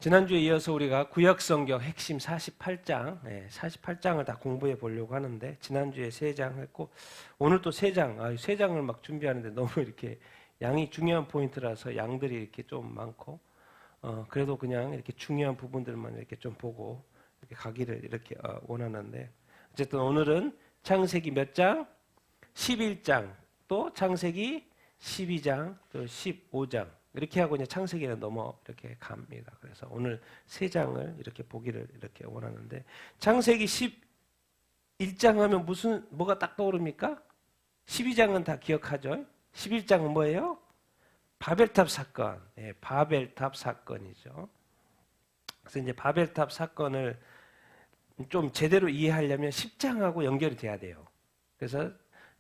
지난주에 이어서 우리가 구약성경 핵심 48장, 48장을 다 공부해 보려고 하는데 지난주에 3장 했고 오늘 또 3장, 3장을 막 준비하는데 너무 이렇게 양이 중요한 포인트라서 양들이 이렇게 좀 많고 그래도 그냥 이렇게 중요한 부분들만 이렇게 좀 보고 이렇게 가기를 이렇게 원하는데 어쨌든 오늘은 창세기 몇 장? 11장, 또 창세기 12장, 또 15장 이렇게 하고 이제 창세기는 넘어 이렇게 갑니다. 그래서 오늘 3장을 이렇게 보기를 이렇게 원하는데 창세기 11장 하면 뭐가 딱 떠오릅니까? 12장은 다 기억하죠? 11장은 뭐예요? 바벨탑 사건. 바벨탑 사건이죠. 그래서 이제 바벨탑 사건을 좀 제대로 이해하려면 10장하고 연결이 돼야 돼요. 그래서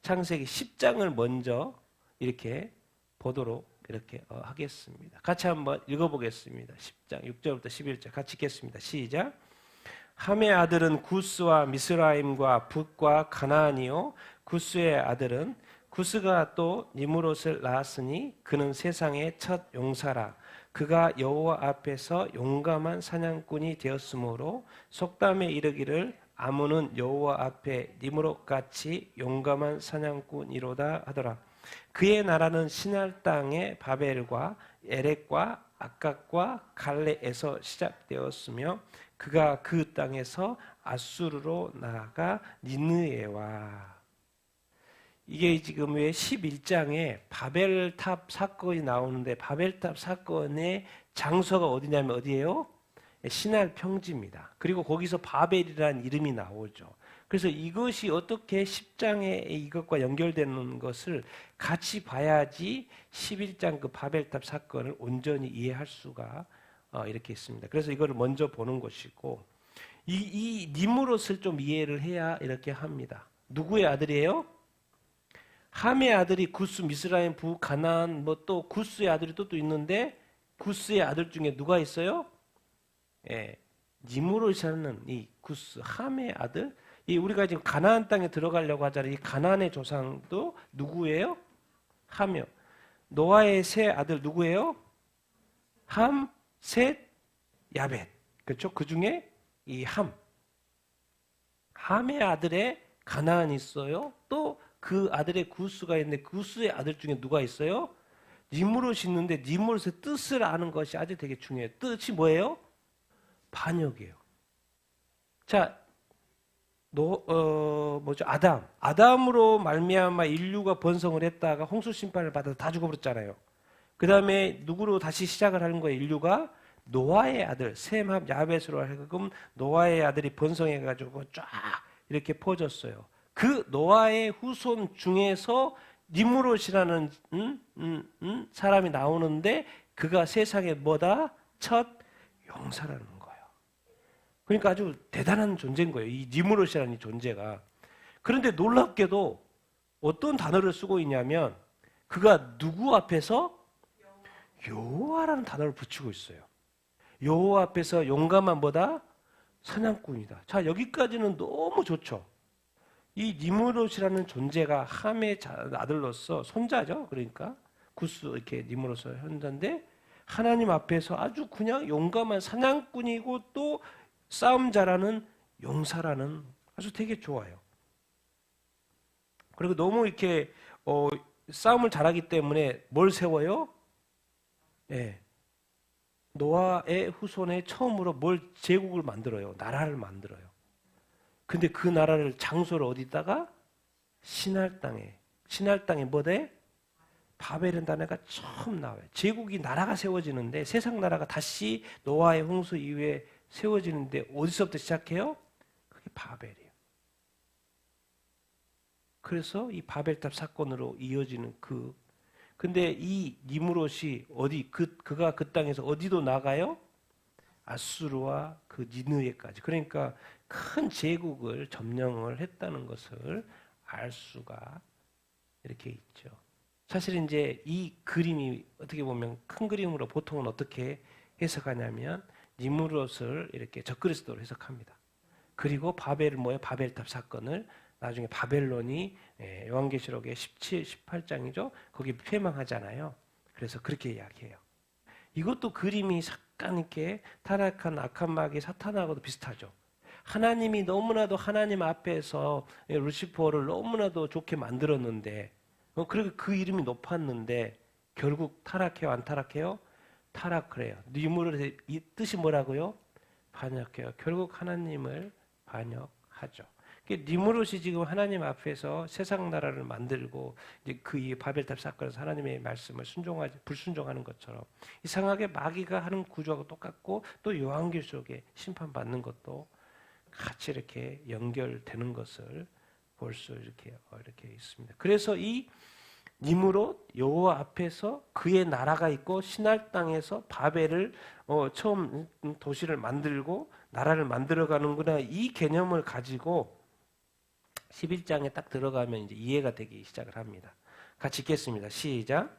창세기 10장을 먼저 이렇게 보도록 이렇게 하겠습니다. 같이 한번 읽어보겠습니다. 10장 6절부터 11절 같이 읽겠습니다. 시작. 함의 아들은 구스와 미스라임과 붓과 가나안이요 구스의 아들은 구스가 또 니므롯을 낳았으니 그는 세상의 첫 용사라. 그가 여호와 앞에서 용감한 사냥꾼이 되었으므로 속담에 이르기를 아문은 여호와 앞에 니므롯같이 용감한 사냥꾼이로다 하더라. 그의 나라는 시날 땅의 바벨과 에렉과 아깝과 갈레에서 시작되었으며 그가 그 땅에서 아수르로 나아가 니느에와. 이게 지금 왜 11장에 바벨탑 사건이 나오는데 바벨탑 사건의 장소가 어디냐면 어디예요? 시날 평지입니다. 그리고 거기서 바벨이라는 이름이 나오죠. 그래서 이것이 어떻게 10장에 이것과 연결되는 것을 같이 봐야지 11장 그 바벨탑 사건을 온전히 이해할 수가 이렇게 있습니다. 그래서 이거를 먼저 보는 것이고 이 니므롯을 좀 이해를 해야 이렇게 합니다. 누구의 아들이에요? 함의 아들이 구스, 미스라임, 부, 가나안 또 구스의 아들이 또 있는데 구스의 아들 중에 누가 있어요? 니므롯이라는 이 구스, 함의 아들. 우리가 지금 가나안 땅에 들어가려고 하잖아요. 이 가나안의 조상도 누구예요? 함이요. 노아의 세 아들 누구예요? 함, 셋, 야벳. 그렇죠? 그 중에 이 함의 아들에 가나안이 있어요. 또 그 아들의 구스가 있는데 구스의 아들 중에 누가 있어요? 니므롯이 있는데 니므롯의 뜻을 아는 것이 아주 되게 중요해요. 뜻이 뭐예요? 반역이에요. 자, 아담으로 말미암아 인류가 번성을 했다가 홍수 심판을 받아서 다 죽어버렸잖아요. 그 다음에 누구로 다시 시작을 하는 거예요? 인류가 노아의 아들 셈, 함, 야벳으로 하여금 노아의 아들이 번성해가지고 쫙 이렇게 퍼졌어요. 그 노아의 후손 중에서 니므롯이라는 사람이 나오는데 그가 세상에 뭐다? 첫 용사라는 거예요. 그러니까 아주 대단한 존재인 거예요. 이 니므롯이라는 이 존재가. 그런데 놀랍게도 어떤 단어를 쓰고 있냐면 그가 누구 앞에서? 여호와라는 단어를 붙이고 있어요. 여호와 앞에서 용감한 뭐다? 사냥꾼이다. 자, 여기까지는 너무 좋죠. 이 니므롯이라는 존재가 함의 아들로서 손자죠. 그러니까 구스 이렇게 니므롯의 현자인데 하나님 앞에서 아주 그냥 용감한 사냥꾼이고 또 싸움 잘하는 용사라는 아주 되게 좋아요. 그리고 너무 이렇게 싸움을 잘하기 때문에 뭘 세워요? 노아의 후손에 처음으로 제국을 만들어요. 나라를 만들어요. 근데 그 나라를 장소를 어디다가? 시날 땅에 뭐대? 바벨이라는 단어가 처음 나와요. 제국이 나라가 세워지는데 세상 나라가 다시 노아의 홍수 이후에 세워지는데 어디서부터 시작해요? 그게 바벨이에요. 그래서 이 바벨탑 사건으로 이어지는 근데 이 니므롯이 그가 그 땅에서 어디도 나가요? 아수르와 그 니느웨까지. 그러니까 큰 제국을 점령을 했다는 것을 알 수가 이렇게 있죠. 사실 이제 이 그림이 어떻게 보면 큰 그림으로 보통은 어떻게 해석하냐면 니므롯을 이렇게 적그리스도로 해석합니다. 그리고 바벨은 뭐예요? 바벨탑 사건을 나중에 바벨론이 요한계시록의 17, 18장이죠. 거기 폐망하잖아요. 그래서 그렇게 이야기해요. 이것도 그림이 약간 이렇게 타락한 악한 마귀 사탄하고도 비슷하죠. 하나님이 너무나도 하나님 앞에서 루시퍼를 너무나도 좋게 만들었는데, 그리고 그 이름이 높았는데 결국 타락해요, 안 타락해요? 타락을 해요. 니무롯의 이 뜻이 뭐라고요? 반역해요. 결국 하나님을 반역하죠. 니무롯이 지금 하나님 앞에서 세상 나라를 만들고 이제 그 이 바벨탑 사건에서 하나님의 말씀을 불순종하는 것처럼 이상하게 마귀가 하는 구조하고 똑같고 또 요한계시록 속에 심판받는 것도 같이 이렇게 연결되는 것을 볼 수 이렇게 있습니다. 그래서 이 니무롯 여호와 앞에서 그의 나라가 있고 신할 땅에서 바벨을 처음 도시를 만들고 나라를 만들어가는구나 이 개념을 가지고 11장에 딱 들어가면 이제 이해가 되기 시작을 합니다. 같이 읽겠습니다. 시작.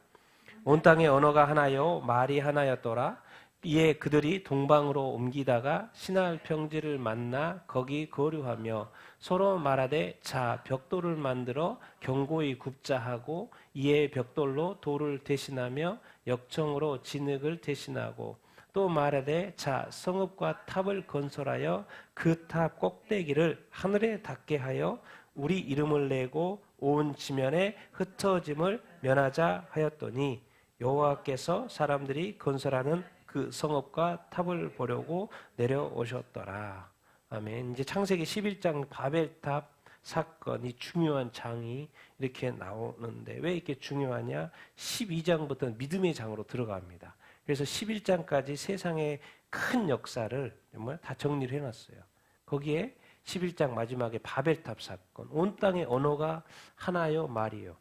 온 땅의 언어가 하나요 말이 하나였더라. 이에 그들이 동방으로 옮기다가 신할 평지를 만나 거기 거류하며 서로 말하되 자 벽돌을 만들어 견고히 굽자 하고 이에 벽돌로 돌을 대신하며 역청으로 진흙을 대신하고 또 말하되 자 성읍과 탑을 건설하여 그 탑 꼭대기를 하늘에 닿게 하여 우리 이름을 내고 온 지면에 흩어짐을 면하자 하였더니 여호와께서 사람들이 건설하는 그 성읍과 탑을 보려고 내려오셨더라. 아멘. 이제 창세기 11장 바벨탑 사건이 중요한 장이 이렇게 나오는데 왜 이렇게 중요하냐? 12장부터는 믿음의 장으로 들어갑니다. 그래서 11장까지 세상의 큰 역사를 정말 다 정리를 해놨어요. 거기에 11장 마지막에 바벨탑 사건, 온 땅의 언어가 하나요 말이요.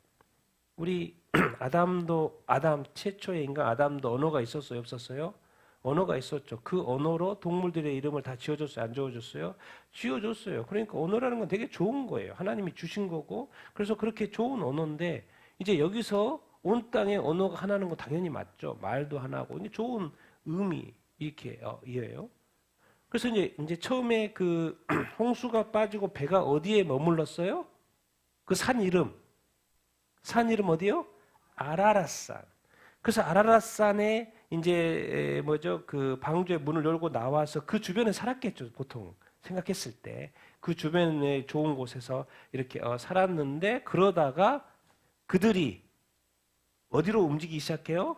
우리 아담 최초의 인간 아담도 언어가 있었어요, 없었어요? 언어가 있었죠. 그 언어로 동물들의 이름을 다 지어줬어요, 안 지어줬어요? 지어줬어요. 그러니까 언어라는 건 되게 좋은 거예요. 하나님이 주신 거고, 그래서 그렇게 좋은 언어인데 이제 여기서 온 땅의 언어가 하나는 건 당연히 맞죠. 말도 하나고, 이게 좋은 의미 이렇게 이해요. 그래서 이제 처음에 그 홍수가 빠지고 배가 어디에 머물렀어요? 그 산 이름 어디요? 아라랏산. 그래서 아라랏산에 이제 그 방주의 문을 열고 나와서 그 주변에 살았겠죠. 보통 생각했을 때 그 주변에 좋은 곳에서 이렇게 살았는데 그러다가 그들이 어디로 움직이기 시작해요?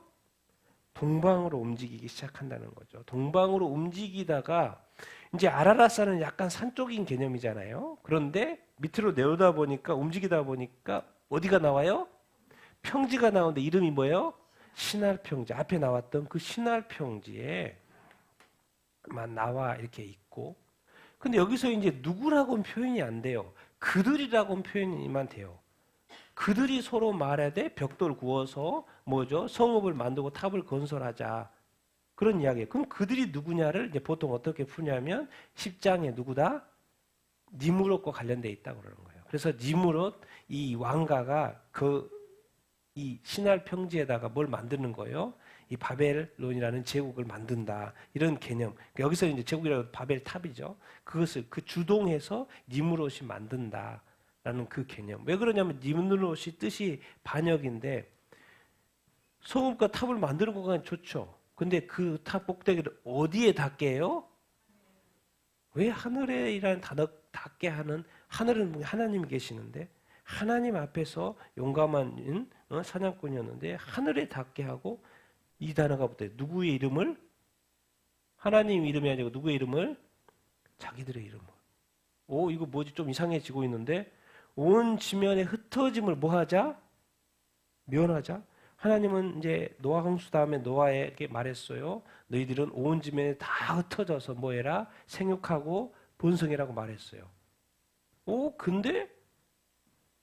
동방으로 움직이기 시작한다는 거죠. 동방으로 움직이다가 이제 아라랏산은 약간 산쪽인 개념이잖아요. 그런데 밑으로 내려다 보니까 움직이다 보니까 어디가 나와요? 평지가 나오는데 이름이 뭐예요? 신할 평지. 앞에 나왔던 그 신할 평지에만 나와 이렇게 있고. 근데 여기서 이제 누구라고는 표현이 안 돼요. 그들이라고는 표현이만 돼요. 그들이 서로 말하되 벽돌 구워서 성읍을 만들고 탑을 건설하자. 그런 이야기예요. 그럼 그들이 누구냐를 이제 보통 어떻게 푸냐면 10장에 누구다? 니무롯과 관련돼 있다고 그러는 거예요. 그래서 니무롯 이 왕가가 이 신할 평지에다가 뭘 만드는 거예요? 이 바벨론이라는 제국을 만든다. 이런 개념. 여기서 이제 제국이라고 바벨탑이죠. 그것을 주동해서 니무롯이 만든다라는 그 개념. 왜 그러냐면 니무롯이 뜻이 반역인데 성읍과 탑을 만드는 거가 좋죠. 근데 그 탑 꼭대기를 어디에 닿게 해요? 왜 하늘에라는 단어 닿게 하는 하늘은 하나님이 계시는데 하나님 앞에서 용감한 사냥꾼이었는데 하늘에 닿게 하고 이 단어가 붙어요. 누구의 이름을? 하나님 이름이 아니고 누구의 이름을? 자기들의 이름을. 이거 뭐지? 좀 이상해지고 있는데 온 지면에 흩어짐을 뭐하자? 면하자. 하나님은 이제 노아 홍수 다음에 노아에게 말했어요. 너희들은 온 지면에 다 흩어져서 뭐해라? 생육하고 번성이라고 말했어요. 근데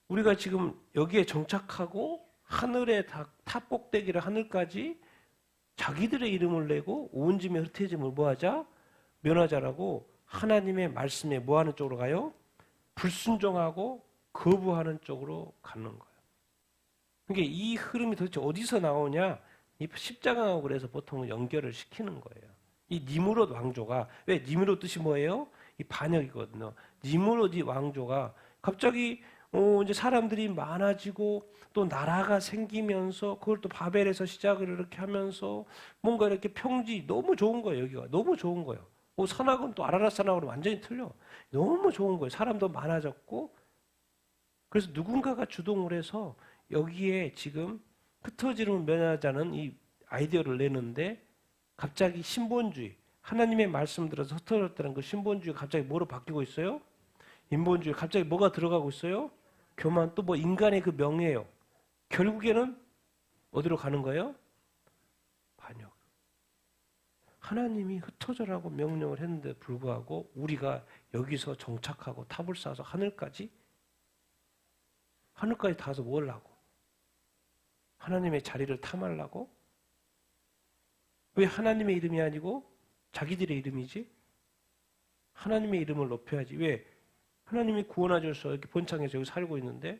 우리가 지금 여기에 정착하고 하늘의 탑 꼭대기를 하늘까지 자기들의 이름을 내고 온 지면에 흩어짐을 뭐하자? 면하자라고 하나님의 말씀에 뭐하는 쪽으로 가요? 불순종하고 거부하는 쪽으로 가는 거예요. 그러니까 이 흐름이 도대체 어디서 나오냐? 이 십자가하고 그래서 보통 연결을 시키는 거예요. 이 니무롯 왕조가 왜 니무롯 뜻이 뭐예요? 이 반역이거든요. 니무롯 이 왕조가 갑자기 이제 사람들이 많아지고 또 나라가 생기면서 그걸 또 바벨에서 시작을 이렇게 하면서 뭔가 이렇게 평지 너무 좋은 거예요. 여기가 너무 좋은 거예요. 산악은 또 아라랏 산악으로 완전히 틀려. 너무 좋은 거예요. 사람도 많아졌고 그래서 누군가가 주동을 해서 여기에 지금 흩어지는 면하자는 이 아이디어를 내는데 갑자기 신본주의 하나님의 말씀 들어서 흩어졌다는 그 신본주의가 갑자기 뭐로 바뀌고 있어요? 인본주의 갑자기 뭐가 들어가고 있어요? 교만 또 뭐 인간의 그 명예요. 결국에는 어디로 가는 거예요? 반역. 하나님이 흩어져라고 명령을 했는데 불구하고 우리가 여기서 정착하고 탑을 쌓아서 하늘까지 닿아서 뭘 하고? 하나님의 자리를 탐하려고? 왜 하나님의 이름이 아니고 자기들의 이름이지? 하나님의 이름을 높여야지. 왜? 하나님이 구원하셔서 이렇게 본창에서 여기 살고 있는데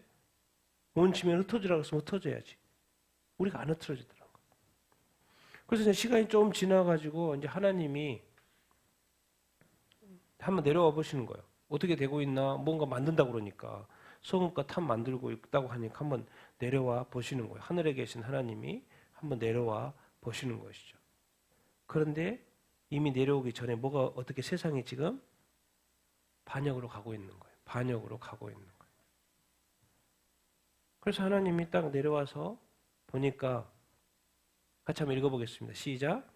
온 지면 흩어지라고 했으면 흩어져야지. 우리가 안 흩어지더라고. 그래서 이제 시간이 좀 지나가지고 이제 하나님이 한번 내려와 보시는 거예요. 어떻게 되고 있나? 뭔가 만든다고 그러니까. 소금과 탑 만들고 있다고 하니까 한번 내려와 보시는 거예요. 하늘에 계신 하나님이 한번 내려와 보시는 것이죠. 그런데 이미 내려오기 전에 뭐가 어떻게 세상이 지금 반역으로 가고 있는 거예요. 반역으로 가고 있는 거예요. 그래서 하나님이 딱 내려와서 보니까 같이 한번 읽어보겠습니다. 시작.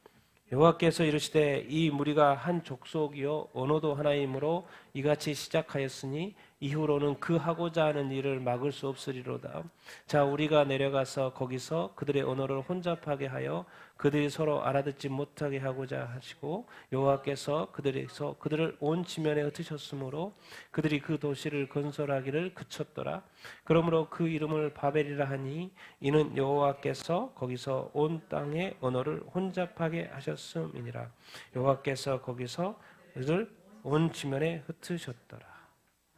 여호와께서 이르시되 이 무리가 한 족속이요 언어도 하나이므로 이같이 시작하였으니 이후로는 그 하고자 하는 일을 막을 수 없으리로다. 자, 우리가 내려가서 거기서 그들의 언어를 혼잡하게 하여 그들이 서로 알아듣지 못하게 하고자 하시고 여호와께서 그들을 온 지면에 흩으셨으므로 그들이 그 도시를 건설하기를 그쳤더라. 그러므로 그 이름을 바벨이라 하니 이는 여호와께서 거기서 온 땅의 언어를 혼잡하게 하셨음이니라. 여호와께서 거기서 그들을 온 지면에 흩으셨더라.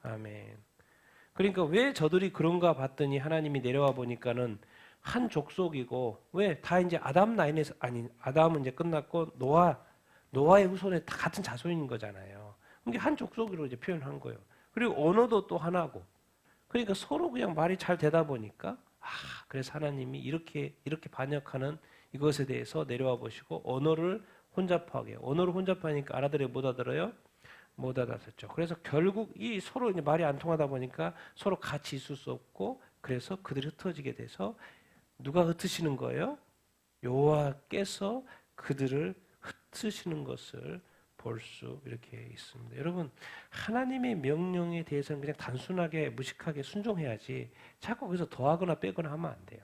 아멘. 그러니까 왜 저들이 그런가 봤더니 하나님이 내려와 보니까는 한 족속이고 왜 다 이제 아담 라인에서 아니 아담은 이제 끝났고 노아의 후손에 다 같은 자손인 거잖아요. 그게 한 족속으로 이제 표현한 거예요. 그리고 언어도 또 하나고. 그러니까 서로 그냥 말이 잘 되다 보니까 그래서 하나님이 이렇게 반역하는 이것에 대해서 내려와 보시고 언어를 혼잡하니까 알아들어 못 알아들어요? 못 알아듣죠. 그래서 결국 이 서로 이제 말이 안 통하다 보니까 서로 같이 있을 수 없고 그래서 그들이 흩어지게 돼서 누가 흩으시는 거예요? 여호와께서 그들을 흩으시는 것을 볼 수 이렇게 있습니다. 여러분 하나님의 명령에 대해서는 그냥 단순하게 무식하게 순종해야지 자꾸 거기서 더하거나 빼거나 하면 안 돼요.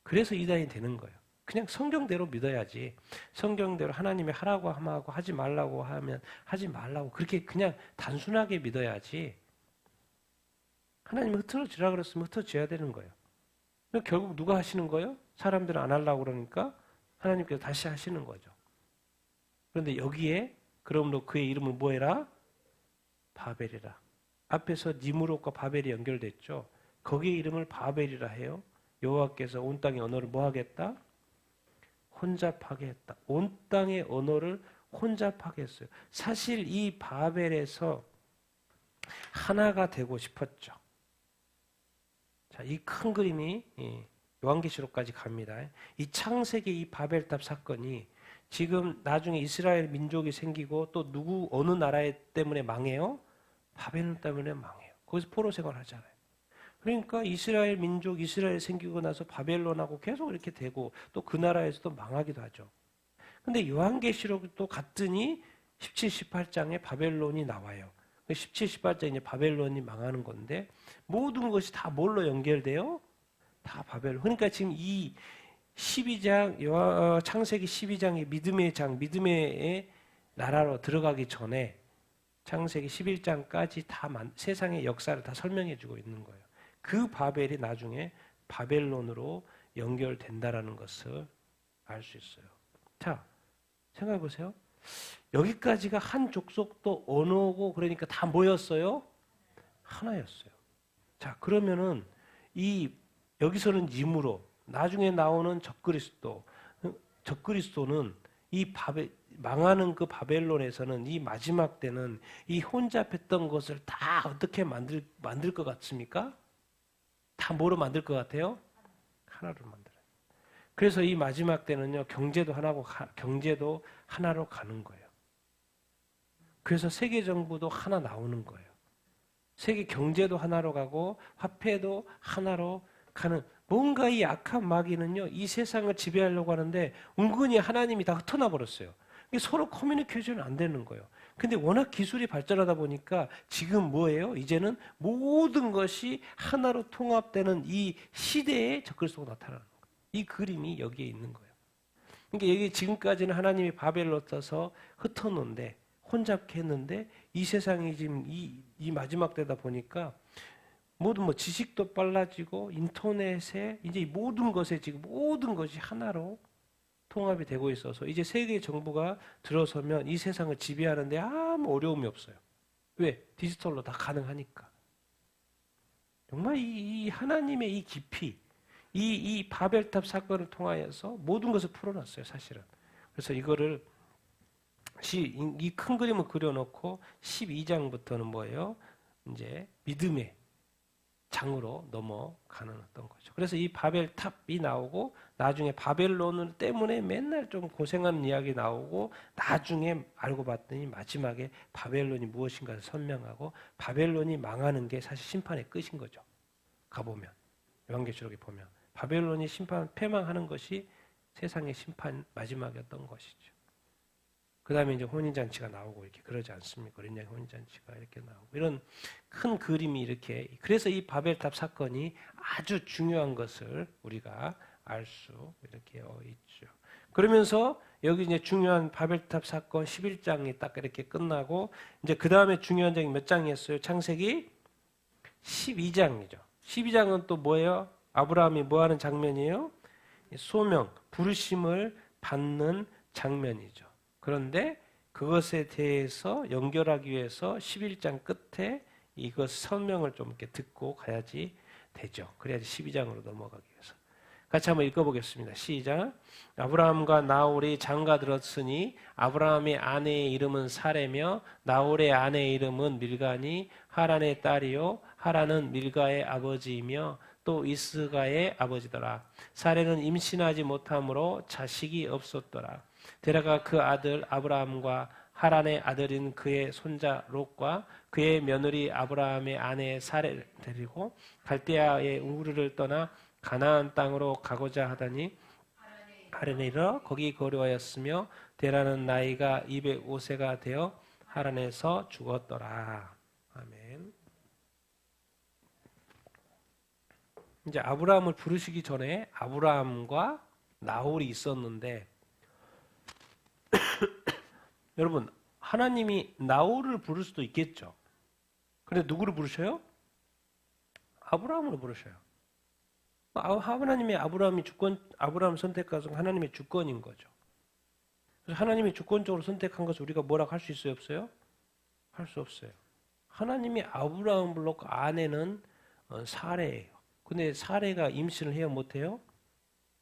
그래서 이단이 되는 거예요. 그냥 성경대로 믿어야지. 성경대로 하나님이 하라고 하면 하지 말라고 하면 하지 말라고 그렇게 그냥 단순하게 믿어야지. 하나님이 흩어지라 그랬으면 흩어져야 되는 거예요. 결국 누가 하시는 거예요? 사람들은 안 하려고 그러니까 하나님께서 다시 하시는 거죠. 그런데 여기에 그러므로 그의 이름을 뭐 해라? 바벨이라. 앞에서 니므롯과 바벨이 연결됐죠. 거기에 이름을 바벨이라 해요. 여호와께서 온 땅의 언어를 뭐 하겠다? 혼잡하게 했다. 온 땅의 언어를 혼잡하게 했어요. 사실 이 바벨에서 하나가 되고 싶었죠. 자, 이 큰 그림이 요한계시록까지 갑니다. 이 창세기 이 바벨탑 사건이 지금 나중에 이스라엘 민족이 생기고 또 어느 나라 때문에 망해요? 바벨론 때문에 망해요. 거기서 포로 생활하잖아요. 그러니까 이스라엘 민족, 이스라엘 생기고 나서 바벨론하고 계속 이렇게 되고 또 그 나라에서도 망하기도 하죠. 근데 요한계시록도 갔더니 17, 18장에 바벨론이 나와요. 17, 18장에 이제 바벨론이 망하는 건데 모든 것이 다 뭘로 연결돼요? 다 바벨론. 그러니까 지금 이 12장, 창세기 12장의 믿음의 나라로 들어가기 전에 창세기 11장까지 다 세상의 역사를 다 설명해 주고 있는 거예요. 그 바벨이 나중에 바벨론으로 연결된다라는 것을 알 수 있어요. 자, 생각해 보세요. 여기까지가 한 족속도 언어고 그러니까 다 뭐였어요? 하나였어요. 자, 그러면은 여기서는 니므로 나중에 나오는 적그리스도는 이 망하는 그 바벨론에서는 이 마지막 때는 이 혼잡했던 것을 다 어떻게 만들 것 같습니까? 다 뭐로 만들 것 같아요? 하나로 만들어요. 그래서 이 마지막 때는요, 경제도 하나로 가는 거예요. 그래서 세계 정부도 하나 나오는 거예요. 세계 경제도 하나로 가고 화폐도 하나로 가는, 뭔가 이 악한 마귀는요, 이 세상을 지배하려고 하는데 은근히 하나님이 다 흩어놔 버렸어요. 서로 커뮤니케이션이 안 되는 거예요. 근데 워낙 기술이 발전하다 보니까 지금 뭐예요? 이제는 모든 것이 하나로 통합되는 이 시대에 적그리스도가 나타나는 거예요. 이 그림이 여기에 있는 거예요. 그러니까 여기 지금까지는 하나님이 바벨로 떠서 흩어놓는데 혼잡게 했는데 이 세상이 지금 이 마지막 때다 보니까 모든 뭐 지식도 빨라지고 인터넷에 이제 모든 것에 지금 모든 것이 하나로 통합이 되고 있어서 이제 세계 정부가 들어서면 이 세상을 지배하는데 아무 어려움이 없어요. 왜? 디지털로 다 가능하니까. 정말 이 하나님의 이 깊이, 이 바벨탑 사건을 통하여서 모든 것을 풀어놨어요, 사실은. 그래서 이거를 이 큰 그림을 그려놓고 12장부터는 뭐예요? 이제 믿음의 장으로 넘어가는 어떤 거죠. 그래서 이 바벨탑이 나오고 나중에 바벨론 때문에 맨날 좀 고생하는 이야기 나오고 나중에 알고 봤더니 마지막에 바벨론이 무엇인가를 설명하고 바벨론이 망하는 게 사실 심판의 끝인 거죠. 가보면 요한계시록에 보면 바벨론이 패망하는 것이 세상의 심판 마지막이었던 것이죠. 그 다음에 이제 혼인잔치가 나오고 이렇게 그러지 않습니까? 어린 양의 혼인잔치가 이렇게 나오고 이런 큰 그림이 이렇게, 그래서 이 바벨탑 사건이 아주 중요한 것을 우리가 알 수 이렇게 있죠. 그러면서 여기 이제 중요한 바벨탑 사건 11장이 딱 이렇게 끝나고 이제 그 다음에 중요한 장이 몇 장이었어요? 창세기 12장이죠. 12장은 또 뭐예요? 아브라함이 뭐 하는 장면이에요? 소명, 부르심을 받는 장면이죠. 그런데 그것에 대해서 연결하기 위해서 11장 끝에 이것 설명을 좀 이렇게 듣고 가야지 되죠. 그래야지 12장으로 넘어가기 위해서. 같이 한번 읽어보겠습니다. 시작. 아브라함과 나홀이 장가들었으니 아브라함의 아내의 이름은 사레며 나홀의 아내의 이름은 밀가니 하란의 딸이요 하란은 밀가의 아버지이며 또 이스가의 아버지더라. 사레는 임신하지 못함으로 자식이 없었더라. 데라가 그 아들 아브라함과 하란의 아들인 그의 손자 롯과 그의 며느리 아브라함의 아내 사레를 데리고 갈대아의 우르를 떠나 가나안 땅으로 가고자 하더니 하란에 이르러 거기 거류하였으며 데라는 나이가 205세가 되어 하란에서 죽었더라. 아멘. 이제 아브라함을 부르시기 전에 아브라함과 나홀이 있었는데 여러분, 하나님이 나홀을 부를 수도 있겠죠. 근데 누구를 부르셔요? 아브라함을 부르셔요. 하나님의 아브라함 선택한 하나님의 주권인 거죠. 그래서 하나님이 주권적으로 선택한 것을 우리가 뭐라고 할 수 있어요, 없어요? 할 수 없어요. 하나님이 아브라함을 불렀고 아내는 사레예요. 근데 사레가 임신을 해요, 못해요?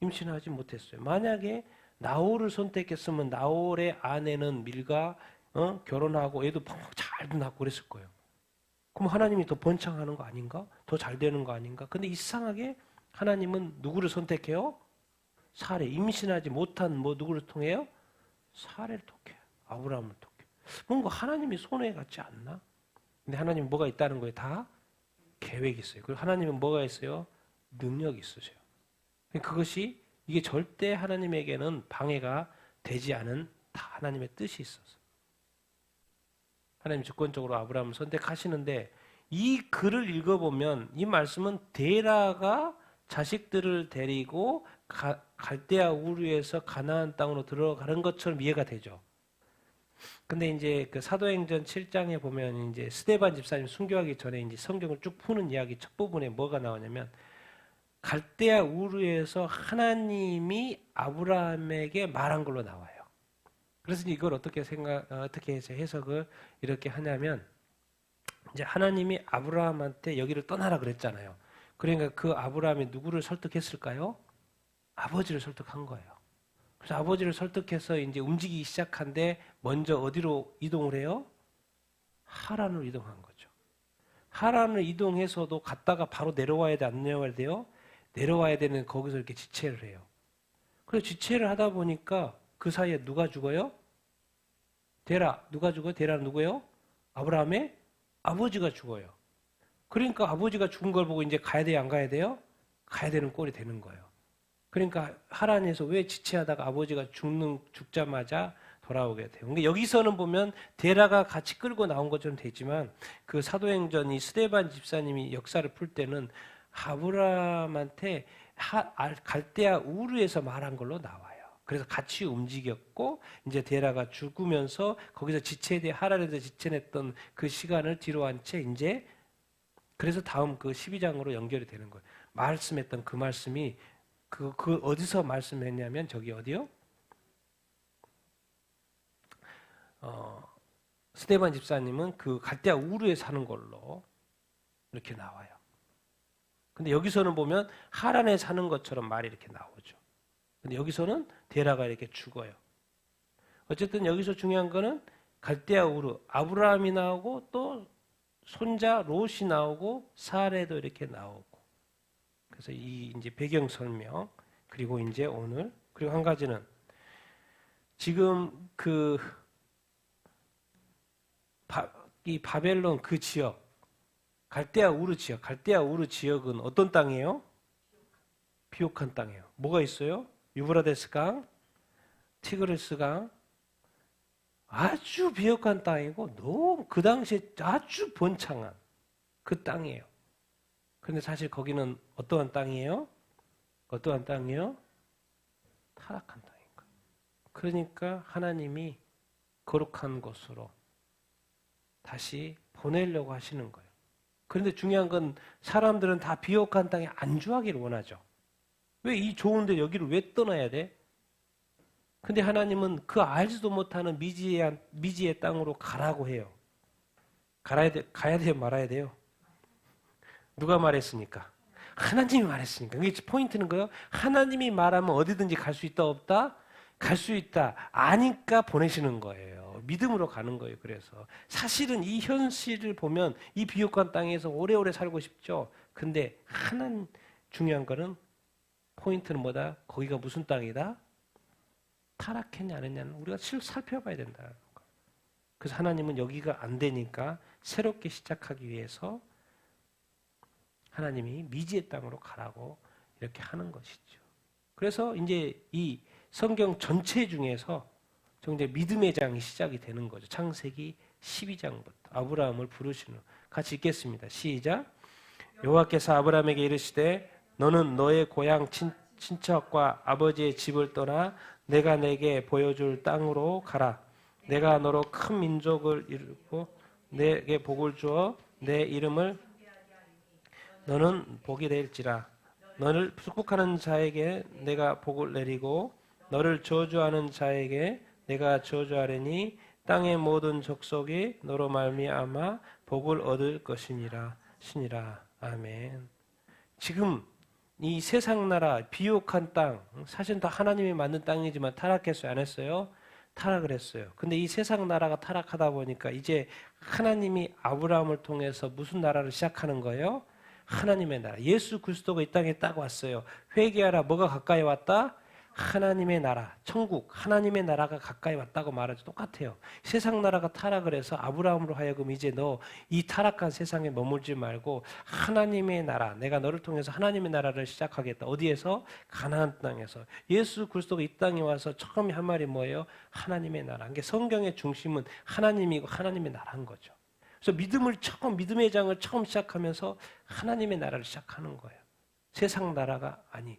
임신하지 못했어요. 만약에 나홀을 선택했으면 나홀의 아내는 밀가 결혼하고 애도 잘 낳고 그랬을 거예요. 그럼 하나님이 더 번창하는 거 아닌가? 더 잘 되는 거 아닌가? 근데 이상하게 하나님은 누구를 선택해요? 사레. 임신하지 못한 누구를 통해요? 사레를 통해요. 아브라함을 통해요. 뭔가 하나님이 손해 같지 않나? 근데 하나님은 뭐가 있다는 거예요? 다 계획이 있어요. 그리고 하나님은 뭐가 있어요? 능력이 있으세요. 그것이 이게 절대 하나님에게는 방해가 되지 않은 다 하나님의 뜻이 있어서. 하나님 주권적으로 아브라함을 선택하시는데 이 글을 읽어보면 이 말씀은 데라가 자식들을 데리고 갈대아 우르에서 가나안 땅으로 들어가는 것처럼 이해가 되죠. 근데 이제 그 사도행전 7장에 보면 이제 스데반 집사님 순교하기 전에 이제 성경을 쭉 푸는 이야기 첫 부분에 뭐가 나오냐면 갈대아 우르에서 하나님이 아브라함에게 말한 걸로 나와요. 그래서 이걸 어떻게 해서 해석을 이렇게 하냐면 이제 하나님이 아브라함한테 여기를 떠나라 그랬잖아요. 그러니까 그 아브라함이 누구를 설득했을까요? 아버지를 설득한 거예요. 그래서 아버지를 설득해서 이제 움직이기 시작한데 먼저 어디로 이동을 해요? 하란으로 이동한 거죠. 하란을 이동해서도 갔다가 바로 내려와야 돼, 안 내려와야 돼요? 내려와야 되는 거기서 이렇게 지체를 해요. 그래서 지체를 하다 보니까 그 사이에 누가 죽어요? 데라. 누가 죽어요? 데라는 누구예요? 아브라함의 아버지가 죽어요. 그러니까 아버지가 죽은 걸 보고 이제 가야 돼요, 안 가야 돼요? 가야 되는 꼴이 되는 거예요. 그러니까 하란에서 왜 지체하다가 아버지가 죽자마자 돌아오게 돼요. 그러니까 여기서는 보면 데라가 같이 끌고 나온 것처럼 되지만 그 사도행전이 스데반 집사님이 역사를 풀 때는 아브라함한테 갈대아 우르에서 말한 걸로 나와요. 그래서 같이 움직였고 이제 데라가 죽으면서 거기서 지체돼 하란에서 지체냈던 그 시간을 뒤로 한 채 이제 그래서 다음 그 12장으로 연결이 되는 거예요. 말씀했던 그 말씀이 그 어디서 말씀했냐면 저기 어디요? 스데반 집사님은 그 갈대아 우르에 사는 걸로 이렇게 나와요. 근데 여기서는 보면 하란에 사는 것처럼 말이 이렇게 나오죠. 근데 여기서는 데라가 이렇게 죽어요. 어쨌든 여기서 중요한 거는 갈대아 우르, 아브라함이 나오고 또 손자 롯이 나오고 사레도 이렇게 나오고. 그래서 이 이제 배경 설명 그리고 이제 오늘 그리고 한 가지는 지금 이 바벨론 그 지역 갈대아 우르 지역은 어떤 땅이에요? 비옥한 땅이에요. 뭐가 있어요? 유브라데스 강, 티그리스 강, 아주 비옥한 땅이고 너무 그 당시에 아주 번창한 그 땅이에요. 그런데 사실 거기는 어떠한 땅이에요? 어떠한 땅이에요? 타락한 땅인 거예요. 그러니까 하나님이 거룩한 곳으로 다시 보내려고 하시는 거예요. 그런데 중요한 건 사람들은 다 비옥한 땅에 안주하기를 원하죠. 왜 이 좋은데 여기를 왜 떠나야 돼? 근데 하나님은 그 알지도 못하는 미지의 땅으로 가라고 해요. 가야 돼요, 말아야 돼요? 누가 말했습니까? 하나님이 말했으니까. 이게 포인트는 거예요. 하나님이 말하면 어디든지 갈 수 있다, 없다? 갈 수 있다. 아니까 보내시는 거예요. 믿음으로 가는 거예요. 그래서 사실은 이 현실을 보면 이 비옥한 땅에서 오래오래 살고 싶죠. 근데 중요한 거는 포인트는 뭐다? 거기가 무슨 땅이다? 타락했냐 안 했냐는 우리가 살펴봐야 된다는 거. 그래서 하나님은 여기가 안 되니까 새롭게 시작하기 위해서 하나님이 미지의 땅으로 가라고 이렇게 하는 것이죠. 그래서 이제 이 성경 전체 중에서 이제 믿음의 장이 시작이 되는 거죠. 창세기 12장부터 아브라함을 부르시는 같이 읽겠습니다. 시작. 여호와께서 아브라함에게 이르시되 너는 너의 고향 친척과 아버지의 집을 떠나 내가 내게 보여줄 땅으로 가라. 내가 너로 큰 민족을 이루고 내게 복을 주어 내 이름을 너는 복이 될지라. 너를 축복하는 자에게 내가 복을 내리고 너를 저주하는 자에게 내가 저주하리니 땅의 모든 족속이 너로 말미암아 복을 얻을 것이니라. 신이라. 아멘. 지금 이 세상 나라 비옥한 땅 사실 다 하나님이 만든 땅이지만 타락했어요? 안 했어요? 타락을 했어요. 근데 이 세상 나라가 타락하다 보니까 이제 하나님이 아브라함을 통해서 무슨 나라를 시작하는 거예요? 하나님의 나라. 예수 그리스도가 이 땅에 딱 왔어요. 회개하라. 뭐가 가까이 왔다? 하나님의 나라, 천국, 하나님의 나라가 가까이 왔다고 말하죠. 똑같아요. 세상 나라가 타락을 해서 아브라함으로 하여금 이제 너 이 타락한 세상에 머물지 말고 하나님의 나라, 내가 너를 통해서 하나님의 나라를 시작하겠다. 어디에서? 가나안 땅에서. 예수 그리스도가 이 땅에 와서 처음 한 말이 뭐예요? 하나님의 나라. 그러니까 성경의 중심은 하나님이고 하나님의 나라인 거죠. 그래서 믿음의 장을 처음 시작하면서 하나님의 나라를 시작하는 거예요. 세상 나라가 아니.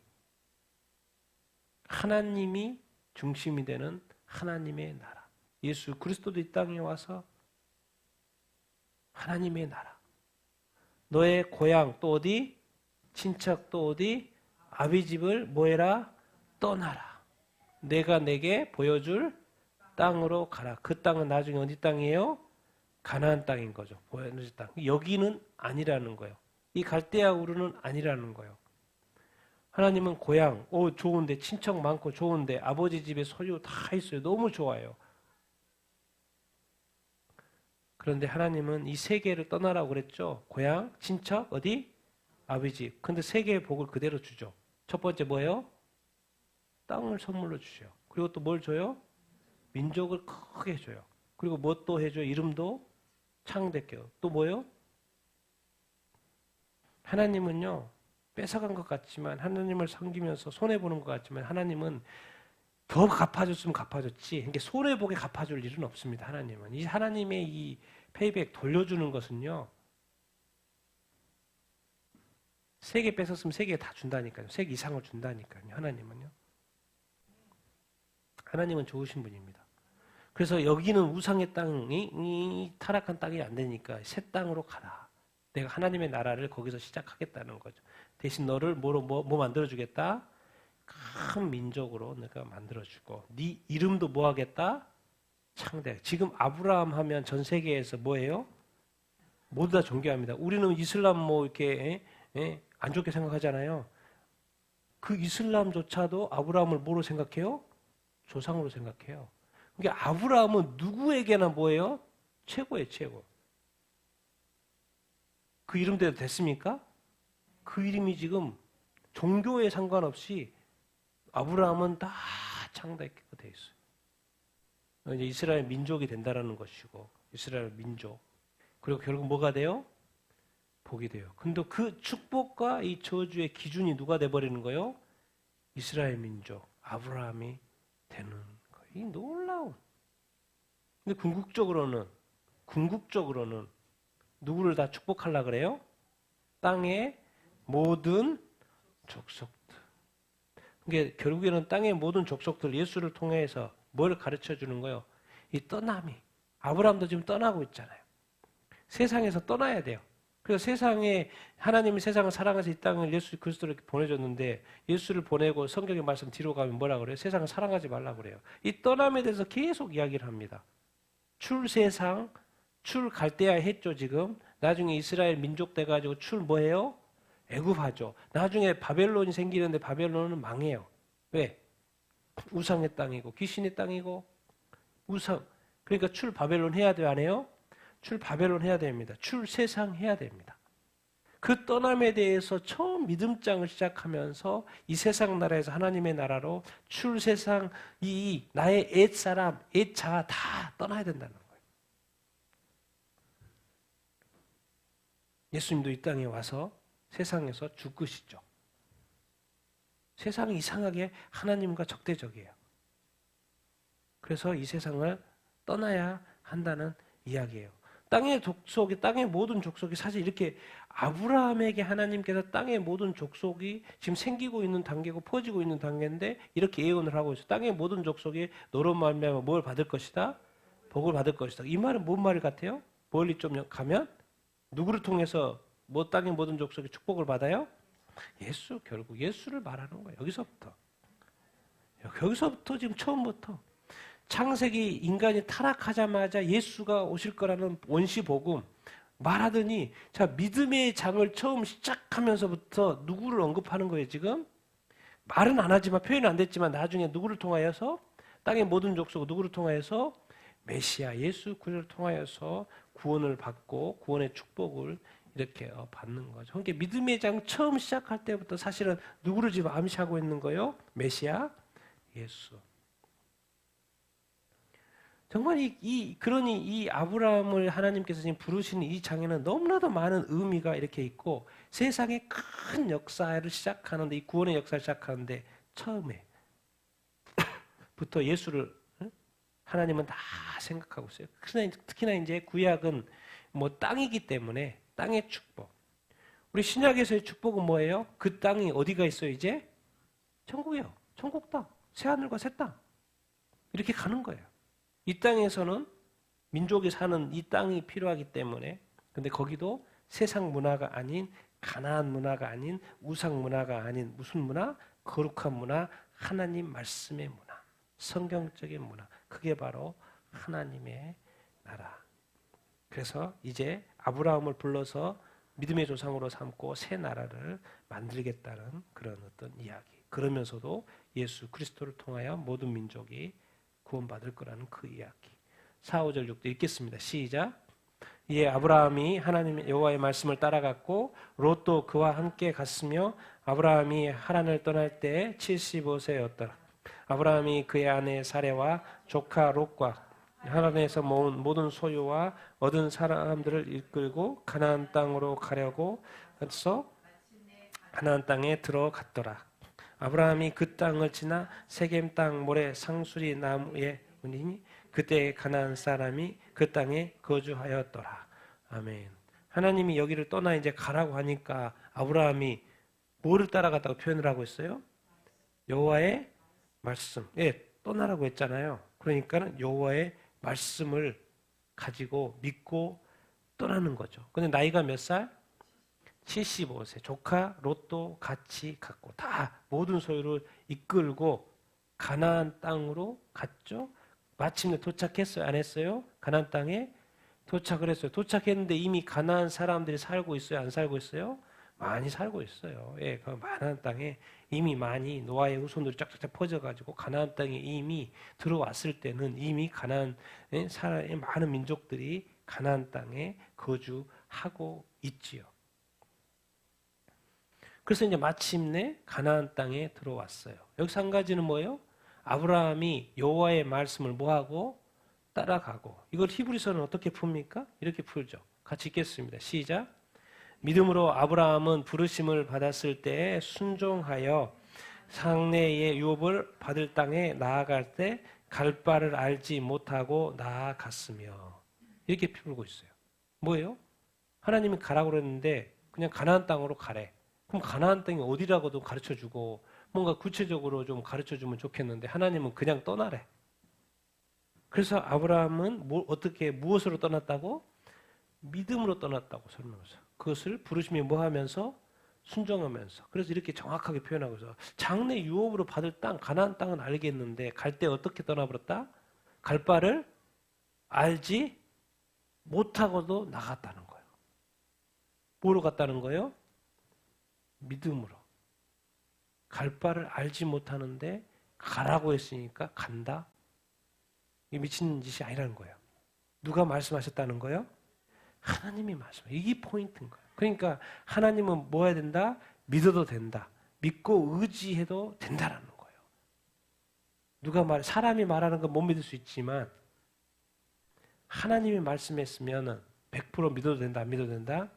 하나님이 중심이 되는 하나님의 나라. 예수 그리스도도 이 땅에 와서 하나님의 나라. 너의 고향 또 어디? 친척 또 어디? 아비 집을 뭐해라? 떠나라. 내가 내게 보여줄 땅으로 가라. 그 땅은 나중에 어디 땅이에요? 가나안 땅인 거죠. 보여줄 땅. 여기는 아니라는 거예요. 이 갈대아 우르는 아니라는 거예요. 하나님은 고향, 좋은데, 친척 많고 좋은데, 아버지 집에 소유 다 있어요. 너무 좋아요. 그런데 하나님은 이 세계를 떠나라고 그랬죠. 고향, 친척, 어디? 아버지 집. 근데 세계의 복을 그대로 주죠. 첫 번째 뭐예요? 땅을 선물로 주죠. 그리고 또 뭘 줘요? 민족을 크게 해줘요. 그리고 뭐 또 해줘요? 이름도 창대케요. 또 뭐요? 하나님은요, 뺏어간 것 같지만, 하나님을 섬기면서 손해보는 것 같지만, 하나님은 더 갚아줬으면 갚아줬지, 이게 손해보게 갚아줄 일은 없습니다. 하나님은. 이 하나님의 이 페이백 돌려주는 것은요, 세 개 뺏었으면 세 개 다 준다니까요. 세 개 이상을 준다니까요. 하나님은요. 하나님은 좋으신 분입니다. 그래서 여기는 우상의 땅이 이 타락한 땅이 안 되니까 새 땅으로 가라. 내가 하나님의 나라를 거기서 시작하겠다는 거죠. 대신 너를 뭐 만들어주겠다? 큰 민족으로 내가 만들어주고 네 이름도 뭐 하겠다? 창대. 지금 아브라함 하면 전 세계에서 뭐예요? 모두 다 존경합니다. 우리는 이슬람 뭐 이렇게 안 좋게 생각하잖아요. 그 이슬람조차도 아브라함을 뭐로 생각해요? 조상으로 생각해요. 그러니까 아브라함은 누구에게나 뭐예요? 최고예요, 최고. 그 이름대로 됐습니까? 그 이름이 지금 종교에 상관없이 아브라함은 다 창대하게 돼 있어요. 이제 이스라엘 민족이 된다라는 것이고 이스라엘 민족. 그리고 결국 뭐가 돼요? 복이 돼요. 근데 그 축복과 이 저주의 기준이 누가 돼버리는 거예요? 이스라엘 민족, 아브라함이 되는 거예요. 이 놀라운. 근데 궁극적으로는 누구를 다 축복하려고 그래요? 땅의 모든 족속들. 그러니까 결국에는 땅의 모든 족속들 예수를 통해서 뭘 가르쳐 주는 거예요? 이 떠남이. 아브라함도 지금 떠나고 있잖아요. 세상에서 떠나야 돼요. 그래서 세상에 하나님이 세상을 사랑해서 이 땅을 예수 그리스도를 보내줬는데 예수를 보내고 성경의 말씀 뒤로 가면 뭐라 그래요? 세상을 사랑하지 말라고 그래요. 이 떠남에 대해서 계속 이야기를 합니다. 출세상, 출 갈대아 했죠 지금. 나중에 이스라엘 민족 돼가지고 출 뭐해요? 애굽하죠. 나중에 바벨론이 생기는데 바벨론은 망해요. 왜? 우상의 땅이고 귀신의 땅이고 우상. 그러니까 출 바벨론 해야 돼요 안 해요? 출 바벨론 해야 됩니다. 출 세상 해야 됩니다. 그 떠남에 대해서 처음 믿음장을 시작하면서 이 세상 나라에서 하나님의 나라로 출 세상 이 나의 옛사람, 옛자 다 떠나야 된다는 거예요. 예수님도 이 땅에 와서 세상에서 죽으시죠. 세상이 이상하게 하나님과 적대적이에요. 그래서 이 세상을 떠나야 한다는 이야기예요. 땅의 모든 족속이 사실 이렇게 아브라함에게 하나님께서 땅의 모든 족속이 지금 생기고 있는 단계고 퍼지고 있는 단계인데 이렇게 예언을 하고 있어요. 땅의 모든 족속이 너로 말미암아 뭘 받을 것이다? 복을 받을 것이다. 이 말은 뭔 말 같아요? 멀리 좀 가면 누구를 통해서 땅의 모든 족속이 축복을 받아요? 예수, 결국 예수를 말하는 거예요. 여기서부터 지금 처음부터 창세기 인간이 타락하자마자 예수가 오실 거라는 원시 복음 말하더니 자 믿음의 장을 처음 시작하면서부터 누구를 언급하는 거예요 지금? 말은 안 하지만 표현은 안 됐지만 나중에 누구를 통하여서 땅의 모든 족속 누구를 통하여서 메시아 예수 그를 통하여서 구원을 받고 구원의 축복을 이렇게 받는 거죠. 그러니까 믿음의 장 처음 시작할 때부터 사실은 누구를 지금 암시하고 있는 거예요? 메시아 예수. 정말 그러니 이 아브라함을 하나님께서 지금 부르시는 이 장에는 너무나도 많은 의미가 이렇게 있고 세상의 큰 역사를 시작하는데 이 구원의 역사를 시작하는데 처음에부터 예수를 하나님은 다 생각하고 있어요. 특히나 이제 구약은 뭐 땅이기 때문에 땅의 축복. 우리 신약에서의 축복은 뭐예요? 그 땅이 어디가 있어요 이제? 천국이요. 천국 땅. 새하늘과 새 땅. 이렇게 가는 거예요. 이 땅에서는 민족이 사는 이 땅이 필요하기 때문에 근데 거기도 세상 문화가 아닌 가나안 문화가 아닌 우상 문화가 아닌 무슨 문화? 거룩한 문화, 하나님 말씀의 문화, 성경적인 문화. 그게 바로 하나님의 나라. 그래서 이제 아브라함을 불러서 믿음의 조상으로 삼고 새 나라를 만들겠다는 그런 어떤 이야기. 그러면서도 예수 그리스도를 통하여 모든 민족이 구원받을 거라는 그 이야기. 4, 5절, 6절 읽겠습니다. 시작. 이에 아브라함이 하나님 여호와의 말씀을 따라갔고 롯도 그와 함께 갔으며 아브라함이 하란을 떠날 때 75세였더라. 아브라함이 그의 아내 사레와 조카 롯과 하란에서 모은 모든 소유와 얻은 사람들을 이끌고 가나안 땅으로 가려고 해서 가나안 땅에 들어갔더라. 아브라함이 그 땅을 지나 세겜 땅 모래 상수리 나무에 오니 그때 가나안 사람이 그 땅에 거주하였더라. 아멘. 하나님이 여기를 떠나 이제 가라고 하니까 아브라함이 뭐를 따라갔다고 표현을 하고 있어요? 여호와의 말씀. 예, 떠나라고 했잖아요. 그러니까는 여호와의 말씀을 가지고 믿고 떠나는 거죠. 근데 나이가 몇 살? 75세. 조카 롯도 같이 갔고 다 모든 소유를 이끌고 가나안 땅으로 갔죠. 마침내 도착했어요? 안 했어요? 가나안 땅에 도착을 했어요. 도착했는데 이미 가나안 사람들이 살고 있어요? 안 살고 있어요? 많이 살고 있어요. 예, 그 가나안 땅에 이미 많이 노아의 후손들이 쫙쫙쫙 퍼져가지고 가나안 땅에 이미 들어왔을 때는 이미 가나안 사람의 많은 민족들이 가나안 땅에 거주하고 있지요. 그래서 이제 마침내 가나안 땅에 들어왔어요. 여기서 한 가지는 뭐예요? 아브라함이 여호와의 말씀을 뭐하고 따라가고. 이걸 히브리서는 어떻게 풉니까? 이렇게 풀죠. 같이 읽겠습니다. 시작. 믿음으로 아브라함은 부르심을 받았을 때 순종하여 상내의 유업을 받을 땅에 나아갈 때 갈 바를 알지 못하고 나아갔으며. 이렇게 풀고 있어요. 뭐예요? 하나님이 가라고 그랬는데 그냥 가나안 땅으로 가래. 그럼 가나안 땅이 어디라고도 가르쳐주고 뭔가 구체적으로 좀 가르쳐주면 좋겠는데 하나님은 그냥 떠나래. 그래서 아브라함은 어떻게 무엇으로 떠났다고? 믿음으로 떠났다고 설명해서 그것을 부르심이 뭐하면서? 순종하면서. 그래서 이렇게 정확하게 표현하고 있어. 장래 유업으로 받을 땅, 가나안 땅은 알겠는데 갈 때 어떻게 떠나버렸다? 갈 바를 알지 못하고도 나갔다는 거예요. 뭐로 갔다는 거예요? 믿음으로. 갈 바를 알지 못하는데 가라고 했으니까 간다? 이게 미친 짓이 아니라는 거예요. 누가 말씀하셨다는 거예요? 하나님이 말씀하셨어요. 이게 포인트인 거예요. 그러니까 하나님은 뭐 해야 된다? 믿어도 된다. 믿고 의지해도 된다라는 거예요. 사람이 말하는 건 못 믿을 수 있지만 하나님이 말씀했으면 100% 믿어도 된다, 안 믿어도 된다?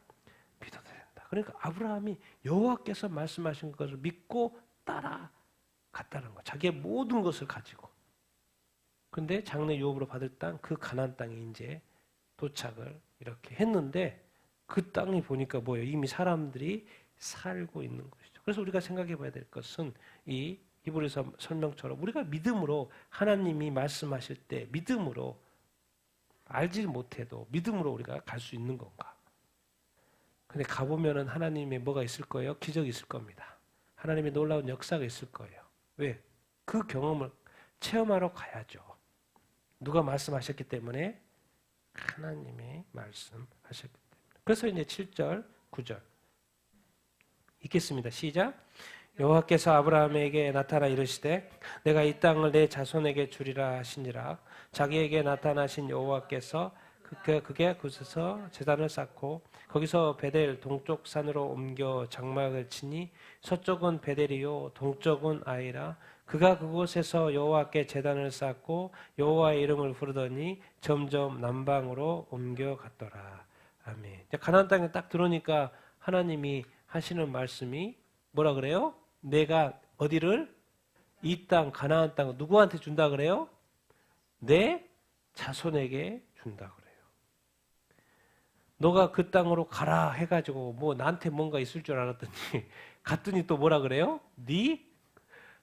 믿어도 된다. 그러니까 아브라함이 여호와께서 말씀하신 것을 믿고 따라갔다는 거예요. 자기의 모든 것을 가지고. 근데 장래 유업으로 받을 땅, 그 가나안 땅에 이제 도착을 이렇게 했는데 그 땅이 보니까 뭐예요? 이미 사람들이 살고 있는 것이죠. 그래서 우리가 생각해 봐야 될 것은 이 히브리서 설명처럼 우리가 믿음으로 하나님이 말씀하실 때 믿음으로 알지 못해도 믿음으로 우리가 갈 수 있는 건가? 근데 가보면은 하나님의 뭐가 있을 거예요? 기적이 있을 겁니다. 하나님의 놀라운 역사가 있을 거예요. 왜? 그 경험을 체험하러 가야죠. 누가 말씀하셨기 때문에? 하나님이 말씀하셨기 때문에. 그래서 이제 7절, 9절 읽겠습니다. 시작. 여호와께서 아브라함에게 나타나 이르시되 내가 이 땅을 내 자손에게 주리라 하시니라. 자기에게 나타나신 여호와께서 그게 그곳에서 제단을 쌓고 거기서 베델 동쪽 산으로 옮겨 장막을 치니 서쪽은 베델이요 동쪽은 아이라. 그가 그곳에서 여호와께 제단을 쌓고 여호와의 이름을 부르더니 점점 남방으로 옮겨갔더라. 아멘. 가나안 땅에 딱 들어오니까 하나님이 하시는 말씀이 뭐라 그래요? 내가 어디를? 이 땅, 가나안 땅을 누구한테 준다 그래요? 내 자손에게 준다 그래요. 너가 그 땅으로 가라 해가지고 뭐 나한테 뭔가 있을 줄 알았더니 갔더니 또 뭐라 그래요? 네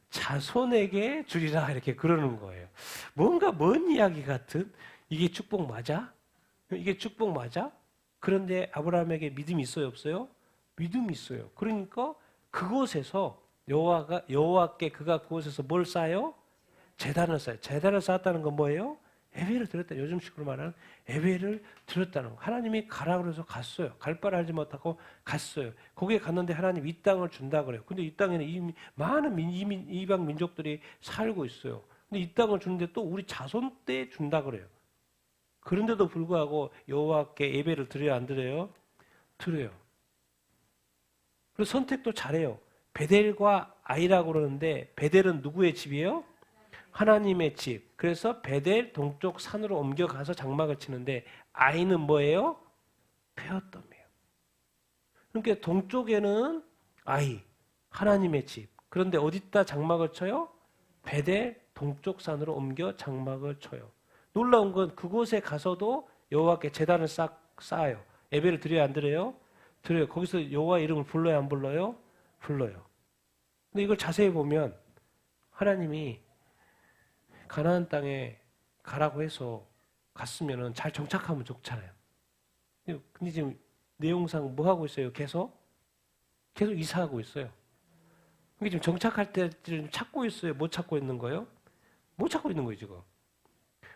자손에게 주리라 이렇게 그러는 거예요. 뭔가 먼 이야기 같은 이게 축복 맞아? 이게 축복 맞아? 그런데 아브라함에게 믿음이 있어요, 없어요? 믿음이 있어요. 그러니까 그곳에서 여호와께 그가 그곳에서 뭘 쌓아요? 제단을 쌓아요. 제단을 쌓았다는 건 뭐예요? 예배를 드렸다. 요즘식으로 말하는 예배를 드렸다는 거. 하나님이 가라 그래서 갔어요. 갈 바를 알지 못하고 갔어요. 거기에 갔는데 하나님 이 땅을 준다 그래요. 근데 이 땅에는 이미 많은 이방 민족들이 살고 있어요. 근데 이 땅을 주는데 또 우리 자손 때 준다 그래요. 그런데도 불구하고 여호와께 예배를 드려야 안 드려요? 드려요. 그리고 선택도 잘해요. 베델과 아이라고 그러는데 베델은 누구의 집이에요? 하나님의 집. 그래서 베델 동쪽 산으로 옮겨가서 장막을 치는데 아이는 뭐예요? 페어덤이에요. 그러니까 동쪽에는 아이, 하나님의 집. 그런데 어디다 장막을 쳐요? 베델 동쪽 산으로 옮겨 장막을 쳐요. 놀라운 건 그곳에 가서도 여호와께 제단을 쌓아요. 예배를 드려야 안 드려요? 드려요. 거기서 여호와 이름을 불러야 안 불러요? 불러요. 근데 이걸 자세히 보면 하나님이 가나안 땅에 가라고 해서 갔으면 잘 정착하면 좋잖아요. 근데 지금 내용상 뭐 하고 있어요? 계속 이사하고 있어요. 이게 지금 정착할 때 찾고 있어요? 못 찾고 있는 거예요? 못 찾고 있는 거예요, 지금.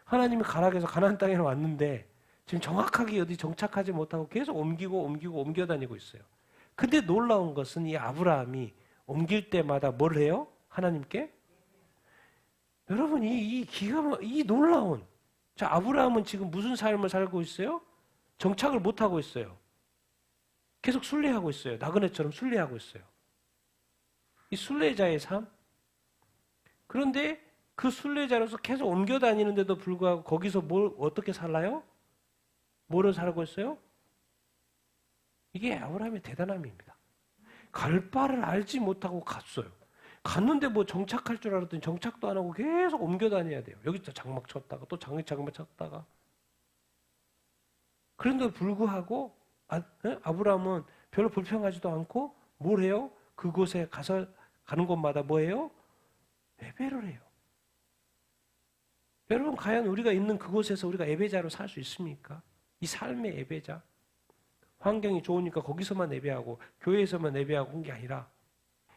하나님이 가라고 해서 가나안 땅에 왔는데 지금 정확하게 어디 정착하지 못하고 계속 옮겨 다니고 있어요. 근데 놀라운 것은 이 아브라함이 옮길 때마다 뭘 해요? 하나님께? 여러분, 이 놀라운, 자, 아브라함은 지금 무슨 삶을 살고 있어요? 정착을 못하고 있어요. 계속 순례하고 있어요. 나그네처럼 순례하고 있어요. 이 순례자의 삶? 그런데 그 순례자로서 계속 옮겨 다니는데도 불구하고 거기서 어떻게 살아요? 뭐를 살고 있어요? 이게 아브라함의 대단함입니다. 갈 바를 알지 못하고 갔어요. 갔는데 뭐 정착할 줄 알았더니 정착도 안 하고 계속 옮겨 다녀야 돼요. 여기서 장막 쳤다가 또 장막 쳤다가. 그런데도 불구하고 아브라함은 별로 불평하지도 않고 뭘 해요? 그곳에 가서 가는 곳마다 뭐예요? 예배를 해요. 여러분, 과연 우리가 있는 그곳에서 우리가 예배자로 살 수 있습니까? 이 삶의 예배자. 환경이 좋으니까 거기서만 예배하고 교회에서만 예배하고 한 게 아니라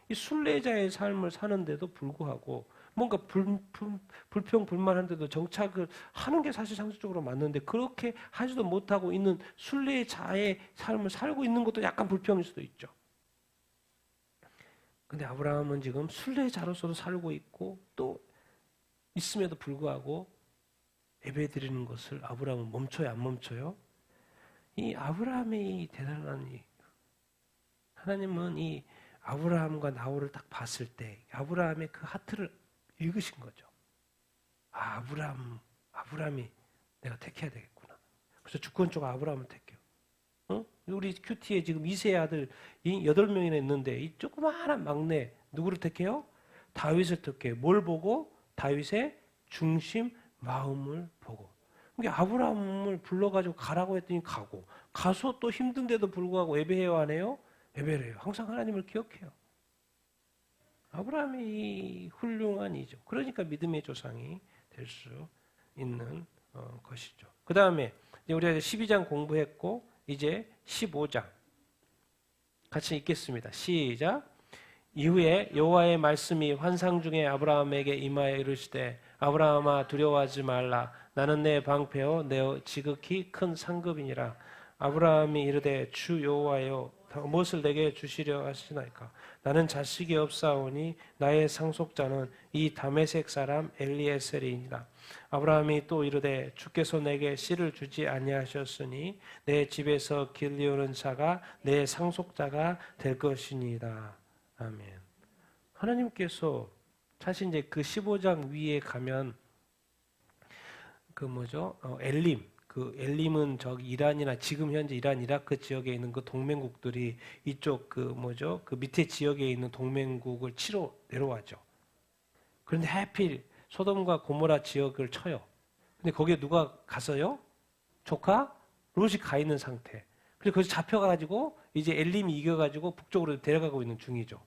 이 순례자의 삶을 사는데도 불구하고 뭔가 불평 불만한데도 정착을 하는 게 사실 상식적으로 맞는데 그렇게 하지도 못하고 있는 순례자의 삶을 살고 있는 것도 약간 불평일 수도 있죠. 근데 아브라함은 지금 순례자로서도 살고 있고 또 있음에도 불구하고 예배드리는 것을 아브라함은 멈춰요, 안 멈춰요? 이 아브라함의 이 대단한 하나님은 이 아브라함과 나홀을 딱 봤을 때 아브라함의 그 하트를 읽으신 거죠. 아브라함이 내가 택해야 되겠구나. 그래서 주권적으로 아브라함을 택해요. 우리 큐티에 지금 2세 아들 8명이나 있는데 이 조그마한 막내 누구를 택해요? 다윗을 택해요. 뭘 보고? 다윗의 중심 마음을 보고. 그러니까 아브라함을 불러가지고 가라고 했더니 가고 가서 또 힘든데도 불구하고 예배해요 안 해요? 예배를 해요. 항상 하나님을 기억해요. 아브라함이 훌륭한 이죠. 그러니까 믿음의 조상이 될 수 있는 것이죠. 그 다음에 우리가 12장 공부했고 이제 15장 같이 읽겠습니다. 시작. 이후에 여호와의 말씀이 환상 중에 아브라함에게 임하여 이르시되 아브라함아 두려워하지 말라. 나는 내 방패요 내 지극히 큰 상급이니라. 아브라함이 이르되 주 여호와여 무엇을 내게 주시려 하시나이까. 나는 자식이 없사오니 나의 상속자는 이 다메섹 사람 엘리에셀이니라. 아브라함이 또 이르되 주께서 내게 씨를 주지 아니하셨으니 내 집에서 길리오는 자가 내 상속자가 될 것이니이다. 아멘. 하나님께서 사실 이제 그 15장 위에 가면 엘림. 그 엘림은 저기 이란이나 지금 현재 이란 이라크 지역에 있는 그 동맹국들이 이쪽 그 밑에 지역에 있는 동맹국을 치러 내려와죠. 그런데 하필 소돔과 고모라 지역을 쳐요. 근데 거기에 누가 갔어요? 조카 롯이 가 있는 상태. 그래서 거기서 잡혀가지고 이제 엘림이 이겨가지고 북쪽으로 데려가고 있는 중이죠.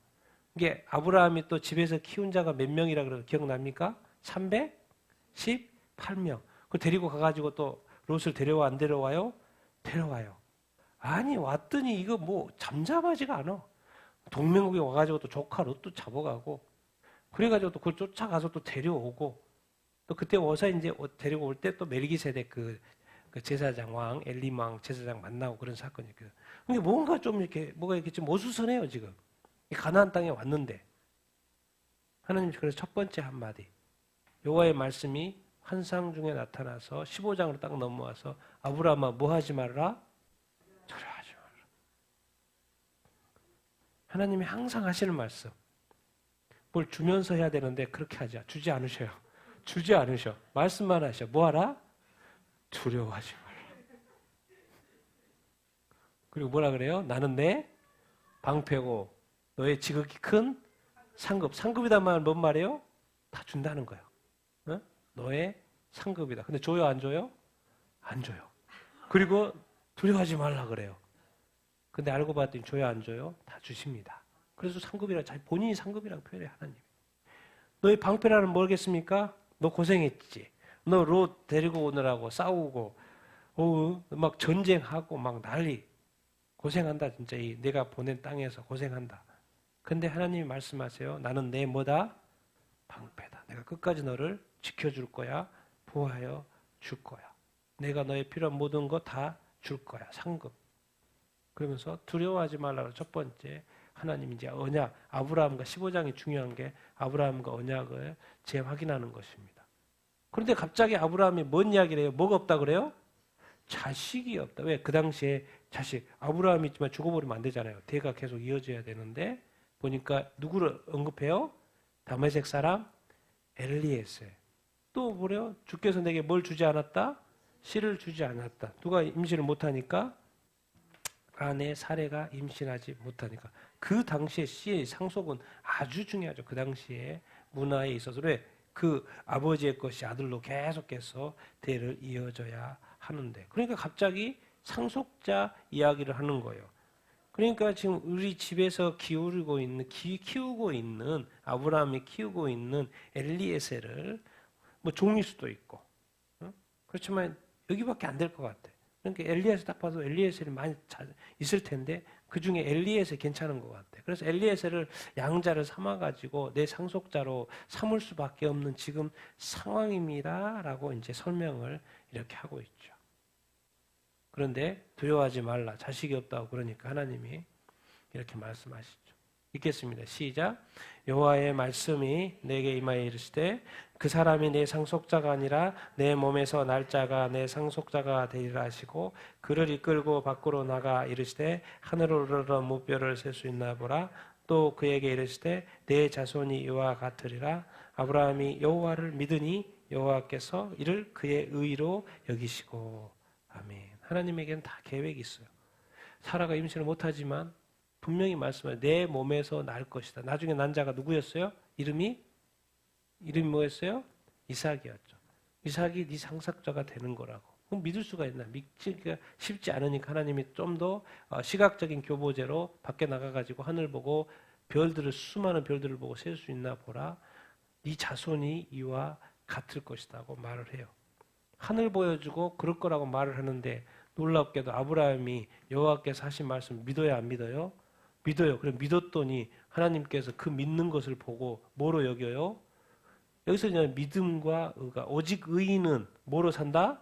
이게 아브라함이 또 집에서 키운 자가 몇 명이라 그래서 기억납니까? 318명. 그 데리고 가가지고 또 롯을 데려와 안 데려와요? 데려와요. 아니 왔더니 이거 뭐 잠잠하지가 않아. 동맹국에 와가지고 또 조카 롯도 잡아가고 그래가지고 또 그걸 쫓아가서 또 데려오고 또 그때 와서 이제 데리고 올 때 또 멜기세덱 그 제사장 왕, 엘림 왕 제사장 만나고 그런 사건이 있거든. 근데 뭔가 좀 이렇게, 뭐가 이렇게 좀 어수선해요, 지금. 가나안 땅에 왔는데. 하나님, 그래서 첫 번째 한마디. 여호와의 말씀이 환상 중에 나타나서 15장으로 딱 넘어와서 아브라함아 뭐 하지 말라? 두려워하지 말라. 하나님이 항상 하시는 말씀. 뭘 주면서 해야 되는데 그렇게 하지, 주지 않으셔요. 주지 않으셔. 말씀만 하셔. 뭐 하라? 두려워하지 말라. 그리고 뭐라 그래요? 나는 내 방패고 너의 지극히 큰 상급. 상급이란 말은 뭔 말이에요? 다 준다는 거예요. 어? 너의 상급이다. 근데 줘요, 안 줘요? 안 줘요. 그리고 두려워하지 말라 그래요. 근데 알고 봤더니 줘요, 안 줘요? 다 주십니다. 그래서 상급이라, 본인이 상급이라고 표현해, 하나님. 너의 방패라는 뭐겠습니까? 너 고생했지. 너 롯 데리고 오느라고 싸우고, 막 전쟁하고 막 난리. 고생한다, 진짜. 내가 보낸 땅에서 고생한다. 근데 하나님이 말씀하세요. 나는 내 뭐다? 방패다. 내가 끝까지 너를 지켜줄 거야. 보호하여 줄 거야. 내가 너의 필요한 모든 거 다 줄 거야. 상급. 그러면서 두려워하지 말라고 첫 번째. 하나님 이제 언약, 아브라함과 15장이 중요한 게 아브라함과 언약을 재확인하는 것입니다. 그런데 갑자기 아브라함이 뭔 이야기를 해요? 뭐가 없다 그래요? 자식이 없다. 왜? 그 당시에 자식, 아브라함이 있지만 죽어버리면 안 되잖아요. 대가 계속 이어져야 되는데 보니까 누구를 언급해요? 다메섹 사람 엘리에셀. 또 뭐래요? 주께서 내게 뭘 주지 않았다? 씨를 주지 않았다. 누가 임신을 못하니까? 아내 사례가 임신하지 못하니까. 그 당시에 씨의 상속은 아주 중요하죠. 그 당시에 문화에 있어서. 왜? 그 아버지의 것이 아들로 계속해서 대를 이어져야 하는데. 그러니까 갑자기 상속자 이야기를 하는 거예요. 그러니까 지금 우리 집에서 키우고 있는 아브라함이 키우고 있는 엘리에셀을 뭐 종일 수도 있고, 그렇지만 여기밖에 안 될 것 같아. 그러니까 엘리에셀 딱 봐도 엘리에셀이 많이 있을 텐데 그 중에 엘리에셀 괜찮은 것 같아. 그래서 엘리에셀을 양자를 삼아가지고 내 상속자로 삼을 수밖에 없는 지금 상황입니다라고 이제 설명을 이렇게 하고 있죠. 그런데 두려워하지 말라. 자식이 없다고 그러니까 하나님이 이렇게 말씀하시죠. 읽겠습니다. 시작. 여호와의 말씀이 내게 임하여 이르시되 그 사람이 내 상속자가 아니라 내 몸에서 날 자가 내 상속자가 되리라 하시고 그를 이끌고 밖으로 나가 이르시되 하늘을 우러러 무뼈를 셀 수 있나 보라. 또 그에게 이르시되 내 자손이 이와 같으리라. 아브라함이 여호와를 믿으니 여호와께서 이를 그의 의로 여기시고. 아멘. 하나님에게는 다 계획이 있어요. 사라가 임신을 못하지만 분명히 말씀해요. 내 몸에서 날 것이다. 나중에 난 자가 누구였어요? 이름이 뭐였어요? 이삭이었죠. 이삭이 네 상속자가 되는 거라고. 그럼 믿을 수가 있나? 믿기가 쉽지 않으니까 하나님이 좀 더 시각적인 교보제로 밖에 나가가지고 하늘 보고 수많은 별들을 보고 셀 수 있나 보라. 네 자손이 이와 같을 것이다고 말을 해요. 하늘 보여주고 그럴 거라고 말을 하는데 놀랍게도 아브라함이 여호와께서 하신 말씀 믿어야 안 믿어요? 믿어요. 그럼 믿었더니 하나님께서 그 믿는 것을 보고 뭐로 여겨요? 여기서 이제 믿음과 의가, 오직 의인은 뭐로 산다?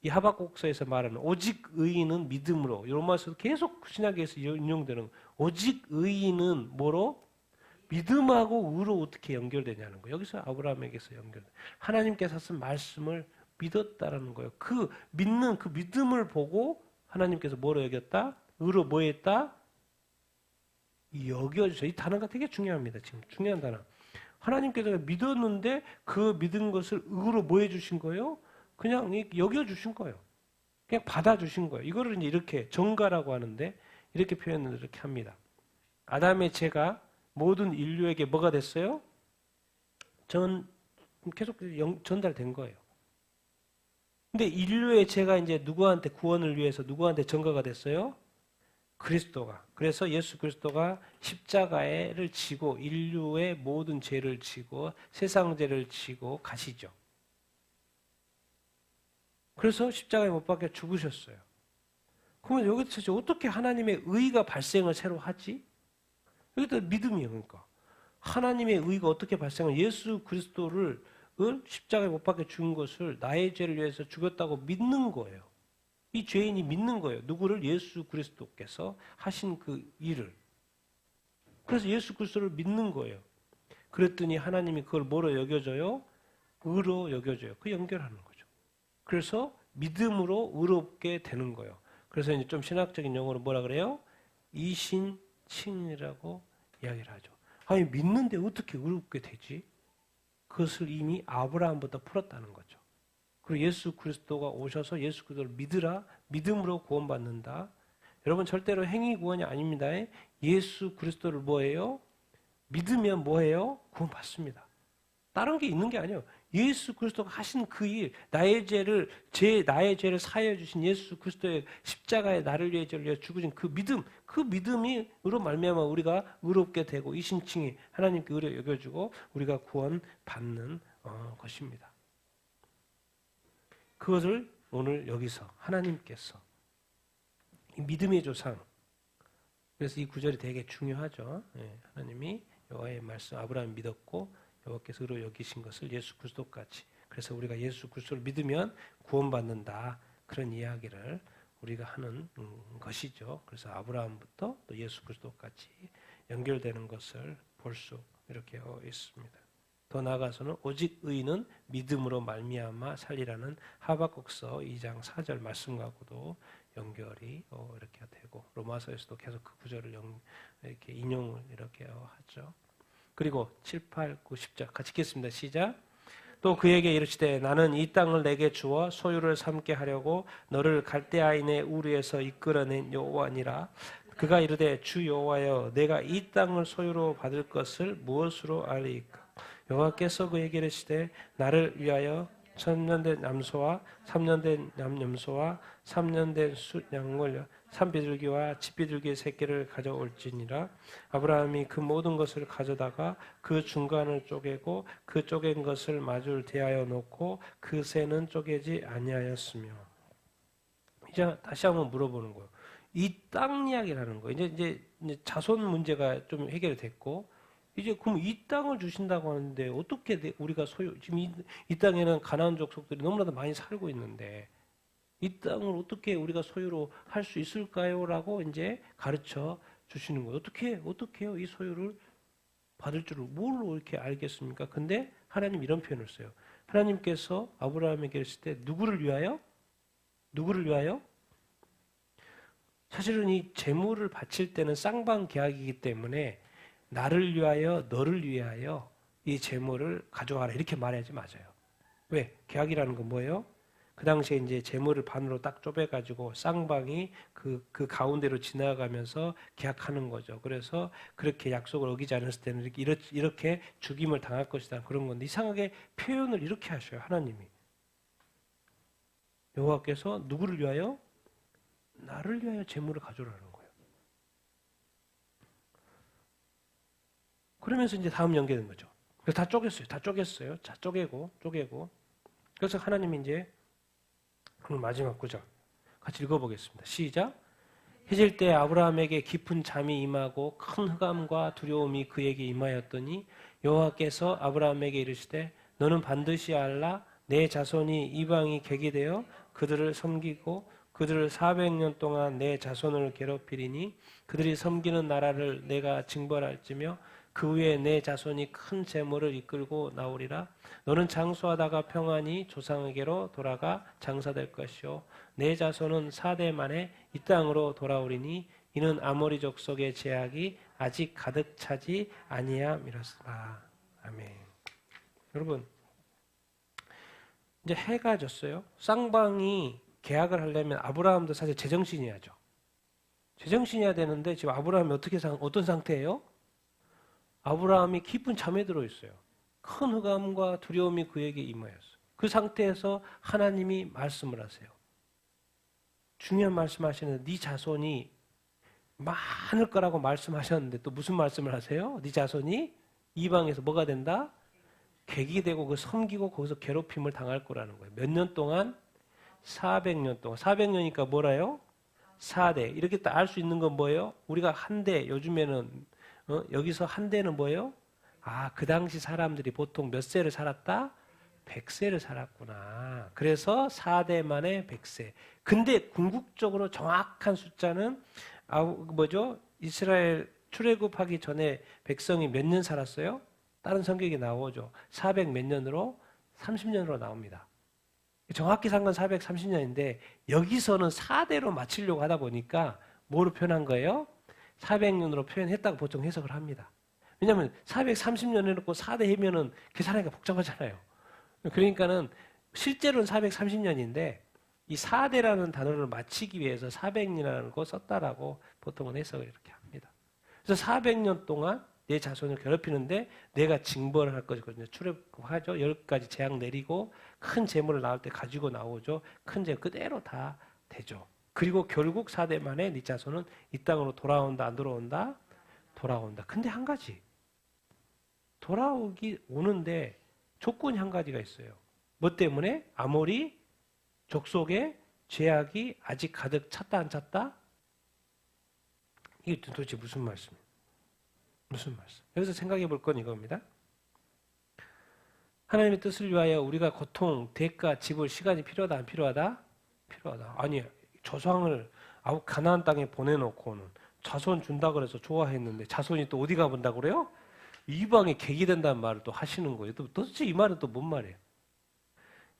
이 하박국서에서 말하는 오직 의인은 믿음으로, 로마서도 계속 신약에서 인용되는 오직 의인은 뭐로? 믿음하고 의로 어떻게 연결되냐는 거예요. 여기서 아브라함에게서 연결돼. 하나님께서 하신 말씀을 믿었다라는 거예요. 그 믿는 그 믿음을 보고 하나님께서 뭐로 여겼다? 의로 뭐 했다? 여겨주세요. 이 단어가 되게 중요합니다. 지금 중요한 단어. 하나님께서 믿었는데 그 믿은 것을 의로 뭐 해주신 거예요? 그냥 여겨주신 거예요. 그냥 받아주신 거예요. 이거를 이제 이렇게 정가라고 하는데 이렇게 표현을 이렇게 합니다. 아담의 죄가 모든 인류에게 뭐가 됐어요? 계속 전달된 거예요. 근데 인류의 죄가 이제 누구한테 구원을 위해서 누구한테 전가가 됐어요? 그리스도가. 그래서 예수 그리스도가 십자가를 지고 인류의 모든 죄를 지고 세상 죄를 지고 가시죠. 그래서 십자가에 못 박혀 죽으셨어요. 그러면 여기서 어떻게 하나님의 의가 발생을 새로 하지? 여기도 믿음이에요. 그러니까 하나님의 의가 어떻게 발생을? 예수 그리스도를 십자가에 못 박혀 죽은 것을 나의 죄를 위해서 죽었다고 믿는 거예요. 이 죄인이 믿는 거예요. 누구를? 예수 그리스도께서 하신 그 일을. 그래서 예수 그리스도를 믿는 거예요. 그랬더니 하나님이 그걸 뭐로 여겨줘요? 의로 여겨줘요. 그 연결하는 거죠. 그래서 믿음으로 의롭게 되는 거예요. 그래서 이제 좀 신학적인 용어로 뭐라 그래요? 이신칭이라고 이야기를 하죠. 아니 믿는데 어떻게 의롭게 되지? 그것을 이미 아브라함부터 풀었다는 거죠. 그리고 예수 그리스도가 오셔서 예수 그리스도를 믿으라, 믿음으로 구원받는다. 여러분 절대로 행위 구원이 아닙니다. 예수 그리스도를 뭐예요? 믿으면 뭐예요? 구원받습니다. 다른 게 있는 게 아니에요. 예수 그리스도가 하신 그 일, 나의 죄를 사하여 주신 예수 그리스도의 십자가에 나를 위해 죄를 위해 죽으신 그 믿음, 그 믿음이로 말미암아 우리가 의롭게 되고 이신칭이 하나님께 의로 여겨주고 우리가 구원받는 것입니다. 그것을 오늘 여기서 하나님께서 이 믿음의 조상, 그래서 이 구절이 되게 중요하죠. 하나님이 여호와의 말씀 아브라함이 믿었고 여호와께서 의로 여기신 것을 예수 그리스도같이, 그래서 우리가 예수 그리스도를 믿으면 구원받는다, 그런 이야기를 우리가 하는 것이죠. 그래서 아브라함부터 또 예수 그리스도같이 연결되는 것을 볼 수 이렇게 있습니다. 더 나아가서는 오직 의인은 믿음으로 말미암아 살리라는 하박국서 2장 4절 말씀과도 연결이 이렇게 되고, 로마서에서도 계속 그 구절을 이렇게 인용을 이렇게 하죠. 그리고 7, 8, 9, 10절 같이 읽겠습니다. 시작. 또 그에게 이르시되 나는 이 땅을 내게 주어 소유를 삼게 하려고 너를 갈대아인의 우르에서 이끌어낸 여호와니라. 그가 이르되 주 여호와여 내가 이 땅을 소유로 받을 것을 무엇으로 알리이까? 여호와께서 그에게 이르시되 나를 위하여 3년 된 남소와 3년 된 남염소와 3년 된 숫양을 산비둘기와 집비둘기의 새끼를 가져올지니라. 아브라함이 그 모든 것을 가져다가 그 중간을 쪼개고 그 쪼갠 것을 마주를 대하여 놓고 그 새는 쪼개지 아니하였으며. 이제 다시 한번 물어보는 거예요. 이 땅 이야기라는 거예요. 이제 자손 문제가 좀 해결이 됐고, 이제 그럼 이 땅을 주신다고 하는데 어떻게 우리가 지금 이 땅에는 가나안 족속들이 너무나도 많이 살고 있는데 이 땅을 어떻게 우리가 소유로 할 수 있을까요? 라고 이제 가르쳐 주시는 거예요. 어떻게요? 이 소유를 받을 줄을 뭘로 이렇게 알겠습니까? 근데 하나님 이런 표현을 써요. 하나님께서 아브라함에게 했을 때 누구를 위하여? 누구를 위하여? 사실은 이 재물을 바칠 때는 쌍방 계약이기 때문에 나를 위하여, 너를 위하여 이 재물을 가져와라 이렇게 말해야지 맞아요. 왜? 계약이라는 건 뭐예요? 그 당시에 이제 재물을 반으로 딱 쪼개가지고 쌍방이 그 가운데로 지나가면서 계약하는 거죠. 그래서 그렇게 약속을 어기지 않았을 때는 이렇게 죽임을 당할 것이다 그런 건데, 이상하게 표현을 이렇게 하셔요. 하나님이. 여호와께서 누구를 위하여? 나를 위하여 재물을 가져오라는 거예요. 그러면서 이제 다음 연계된 거죠. 그래서 다 쪼갰어요. 다 쪼개고. 그래서 하나님이 이제 오늘 마지막 구절 같이 읽어보겠습니다. 시작. 해질 때 아브라함에게 깊은 잠이 임하고 큰 흑암과 두려움이 그에게 임하였더니 여호와께서 아브라함에게 이르시되 너는 반드시 알라. 내 자손이 이방이 객이 되어 그들을 섬기고 그들을 400년 동안 내 자손을 괴롭히리니 그들이 섬기는 나라를 내가 징벌할지며 그 후에 내 자손이 큰 재물을 이끌고 나오리라. 너는 장수하다가 평안히 조상에게로 돌아가 장사될 것이요 내 자손은 4대 만에 이 땅으로 돌아오리니 이는 아모리 족속의 제약이 아직 가득 차지 아니함이로소이다. 아멘. 여러분, 이제 해가 졌어요. 쌍방이 계약을 하려면 아브라함도 사실 제정신이야죠. 제정신이야 되는데 지금 아브라함이 어떤 상태예요? 아브라함이 깊은 잠에 들어 있어요. 큰 흑암과 두려움이 그에게 임하였어요. 그 상태에서 하나님이 말씀을 하세요. 중요한 말씀하시는데 네 자손이 많을 거라고 말씀하셨는데 또 무슨 말씀을 하세요? 네 자손이 이방에서 뭐가 된다? 객이 되고 그 섬기고 거기서 괴롭힘을 당할 거라는 거예요. 몇 년 동안? 400년 동안. 400년이니까 뭐라요? 4대. 이렇게 딱 알 수 있는 건 뭐예요? 우리가 한 대, 요즘에는 여기서 한 대는 뭐예요? 그 당시 사람들이 보통 몇 세를 살았다? 100세를 살았구나. 그래서 4대 만에 100세. 근데 궁극적으로 정확한 숫자는 이스라엘 출애굽하기 전에 백성이 몇 년 살았어요? 다른 성경이 나오죠. 400 몇 년으로 30년으로 나옵니다. 정확히 산 건 430년인데 여기서는 4대로 맞추려고 하다 보니까 뭐로 표현한 거예요? 400년으로 표현했다고 보통 해석을 합니다. 왜냐하면 430년 해놓고 4대 해면은 계산하기가 복잡하잖아요. 그러니까는 실제로는 430년인데 이 4대라는 단어를 맞추기 위해서 400년이라는 거 썼다라고 보통은 해석을 이렇게 합니다. 그래서 400년 동안 내 자손을 괴롭히는데 내가 징벌을 할 거거든요. 출애굽하죠. 10가지 재앙 내리고 큰 재물을 나올 때 가지고 나오죠. 큰 재물 그대로 다 되죠. 그리고 결국 4대 만에 네 자손은 이 땅으로 돌아온다 안 돌아온다? 돌아온다. 근데 한 가지 오는데 조건이 한 가지가 있어요. 뭐 때문에? 아모리 족속의 죄악이 아직 가득 찼다 안 찼다? 이게 도대체 무슨 말씀이에요? 무슨 말씀? 여기서 생각해 볼 건 이겁니다. 하나님의 뜻을 위하여 우리가 고통, 대가, 지불, 시간이 필요하다 안 필요하다? 필요하다. 아니 조상을 가나안 땅에 보내놓고는 자손 준다 그래서 좋아했는데 자손이 또 어디 가본다고 그래요? 이방에 객이 된다는 말을 또 하시는 거예요. 도대체 이 말은 또 뭔 말이에요?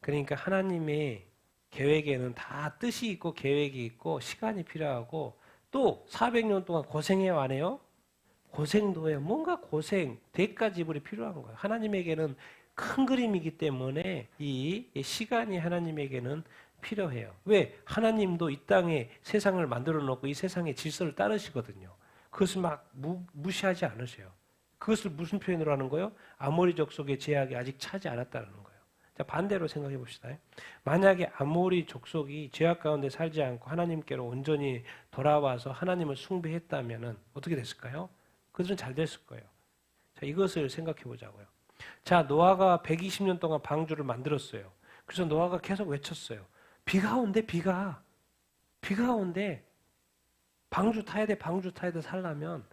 그러니까 하나님의 계획에는 다 뜻이 있고 계획이 있고 시간이 필요하고 또 400년 동안 고생해 왔네요. 고생도 해요. 뭔가 고생, 대가 지불이 필요한 거예요. 하나님에게는 큰 그림이기 때문에 이 시간이 하나님에게는 필요해요. 왜? 하나님도 이 땅에 세상을 만들어 놓고 이 세상의 질서를 따르시거든요. 그것을 막 무시하지 않으세요. 그것을 무슨 표현으로 하는 거예요? 아모리 족속의 제약이 아직 차지 않았다는 거예요. 자, 반대로 생각해 봅시다. 만약에 아모리 족속이 죄악 가운데 살지 않고 하나님께로 온전히 돌아와서 하나님을 숭배했다면 어떻게 됐을까요? 그들은 잘 됐을 거예요. 자, 이것을 생각해 보자고요. 자, 노아가 120년 동안 방주를 만들었어요. 그래서 노아가 계속 외쳤어요. 비가 온대, 비가 온대. 방주 타야 돼 살려면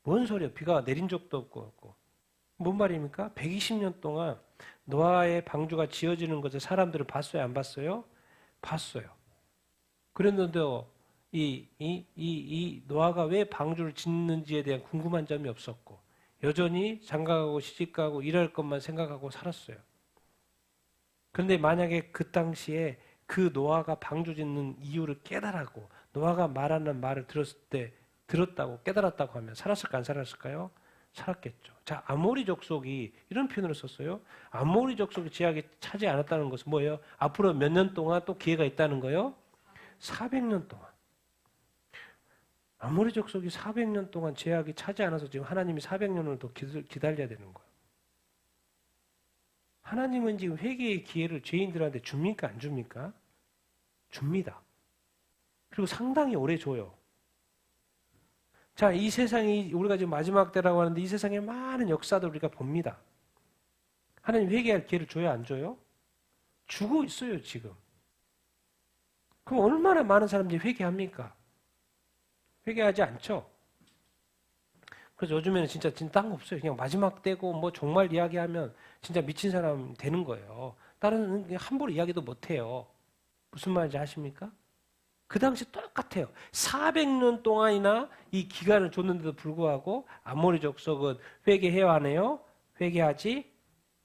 뭔 소리야? 비가 내린 적도 없고. 뭔 말입니까? 120년 동안 노아의 방주가 지어지는 것을 사람들은 봤어요? 안 봤어요? 봤어요. 그랬는데요, 이 노아가 왜 방주를 짓는지에 대한 궁금한 점이 없었고, 여전히 장가가고 시집가고 일할 것만 생각하고 살았어요. 그런데 만약에 그 당시에 그 노아가 방주 짓는 이유를 깨달았고, 노아가 말하는 말을 들었다고 깨달았다고 하면 살았을까 안 살았을까요? 살았겠죠. 자, 아모리 족속이 이런 표현을 썼어요. 아모리 족속이 제약이 차지 않았다는 것은 뭐예요? 앞으로 몇 년 동안 또 기회가 있다는 거예요? 400년 동안. 아모리 족속이 400년 동안 제약이 차지 않아서 지금 하나님이 400년을 더 기다려야 되는 거예요. 하나님은 지금 회개의 기회를 죄인들한테 줍니까? 안 줍니까? 줍니다. 그리고 상당히 오래 줘요. 자, 이 세상이 우리가 지금 마지막 때라고 하는데 이 세상에 많은 역사들 우리가 봅니다. 하나님 회개할 기회를 줘요, 안 줘요? 주고 있어요, 지금. 그럼 얼마나 많은 사람들이 회개합니까? 회개하지 않죠? 그래서 요즘에는 진짜 딴 거 없어요. 그냥 마지막 때고 뭐 정말 이야기하면 진짜 미친 사람 되는 거예요. 다른 함부로 이야기도 못 해요. 무슨 말인지 아십니까? 그 당시 똑같아요. 400년 동안이나 이 기간을 줬는데도 불구하고 아모리 족속은 회개해야 하네요. 회개하지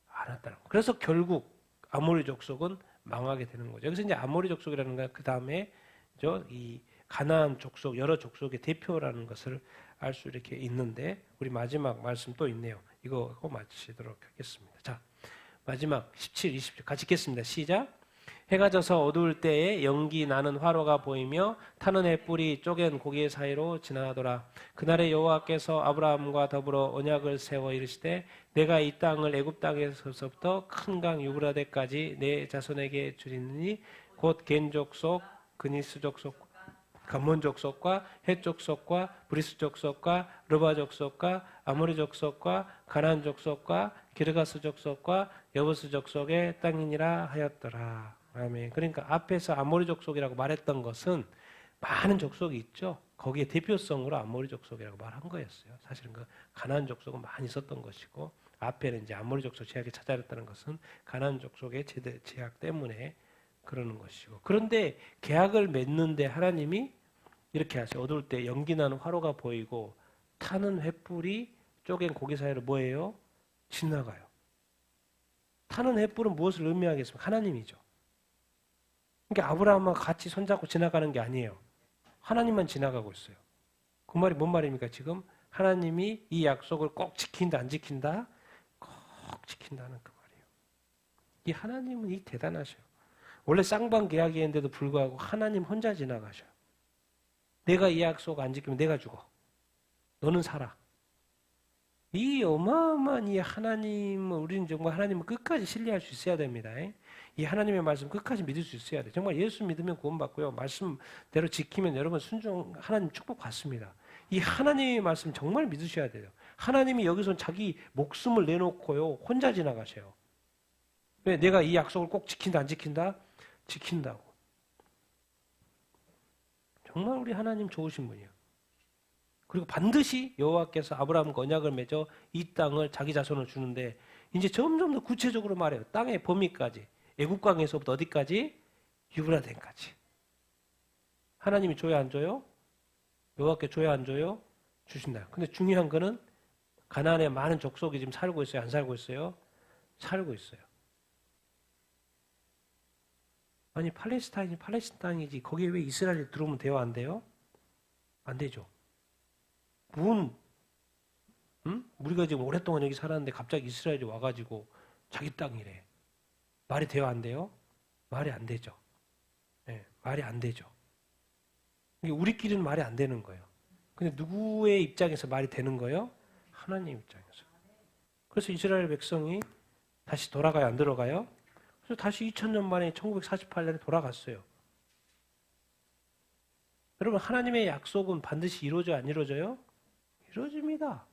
않았다는 거예요. 그래서 결국 아모리 족속은 망하게 되는 거죠. 여기서 이제 아모리 족속이라는 건 그 다음에 이 가나안 족속, 여러 족속의 대표라는 것을 알 수 이렇게 있는데 우리 마지막 말씀 또 있네요. 이거 하고 마치도록 하겠습니다. 자, 마지막 17, 20절 같이 읽겠습니다. 시작. 해가 져서 어두울 때에 연기 나는 화로가 보이며 타는 햇불이 쪼갠 고개 사이로 지나가더라. 그날에 여호와께서 아브라함과 더불어 언약을 세워 이르시되 내가 이 땅을 애굽 땅에서부터 큰 강 유브라데까지 내 자손에게 주리니 곧 겐 족속, 그니스 족속, 감몬 족속과 헷 족속과 브리스 족속과 르바 족속과 아모리 족속과 가나안 족속과 기르가스 족속과 여부스 족속의 땅이니라 하였더라. 아멘. 그러니까 앞에서 아모리 족속이라고 말했던 것은 많은 족속이 있죠. 거기에 대표성으로 아모리 족속이라고 말한 거였어요. 사실은 그 가나안 족속은 많이 있었던 것이고 앞에는 이제 아모리 족속 제약이 찾아냈다는 것은 가나안 족속의 제약 때문에 그러는 것이고. 그런데 계약을 맺는데 하나님이 이렇게 하세요. 어두울 때 연기 나는 화로가 보이고 타는 횃불이 쪼갠 고기 사이로 뭐예요? 지나가요. 타는 횃불은 무엇을 의미하겠습니까? 하나님이죠. 그러니까 아브라함과 같이 손잡고 지나가는 게 아니에요. 하나님만 지나가고 있어요. 그 말이 뭔 말입니까? 지금 하나님이 이 약속을 꼭 지킨다, 안 지킨다? 꼭 지킨다는 그 말이에요. 이 하나님은 이 대단하셔요. 원래 쌍방 계약이었는데도 불구하고 하나님 혼자 지나가셔요. 내가 이 약속 안 지키면 내가 죽어. 너는 살아. 이 어마어마한 이 하나님을 우리는 정말 하나님을 끝까지 신뢰할 수 있어야 됩니다. 이 하나님의 말씀 끝까지 믿을 수 있어야 돼. 정말 예수 믿으면 구원받고요. 말씀대로 지키면 여러분 순종 하나님 축복 받습니다. 이 하나님의 말씀 정말 믿으셔야 돼요. 하나님이 여기서 자기 목숨을 내놓고요. 혼자 지나가셔요. 왜? 내가 이 약속을 꼭 지킨다 안 지킨다? 지킨다고. 정말 우리 하나님 좋으신 분이에요. 그리고 반드시 여호와께서 아브라함과 언약을 맺어 이 땅을 자기 자손을 주는데 이제 점점 더 구체적으로 말해요. 땅의 범위까지. 애국강에서부터 어디까지? 유브라데까지. 하나님이 줘야 안 줘요? 여호와께 줘야 안 줘요? 주신다. 근데 중요한 거는 가나안에 많은 족속이 지금 살고 있어요? 안 살고 있어요? 살고 있어요. 아니 팔레스타인이 팔레스타인이지 거기에 왜 이스라엘이 들어오면 돼요? 안 돼요? 안 되죠. 우리가 지금 오랫동안 여기 살았는데 갑자기 이스라엘이 와가지고 자기 땅이래. 말이 돼요? 안 돼요? 말이 안 되죠. 네, 말이 안 되죠. 우리끼리는 말이 안 되는 거예요. 근데 누구의 입장에서 말이 되는 거예요? 하나님 입장에서. 그래서 이스라엘 백성이 다시 돌아가요? 안 들어가요? 그래서 다시 2000년 만에 1948년에 돌아갔어요. 여러분 하나님의 약속은 반드시 이루어져요? 안 이루어져요? 이루어집니다.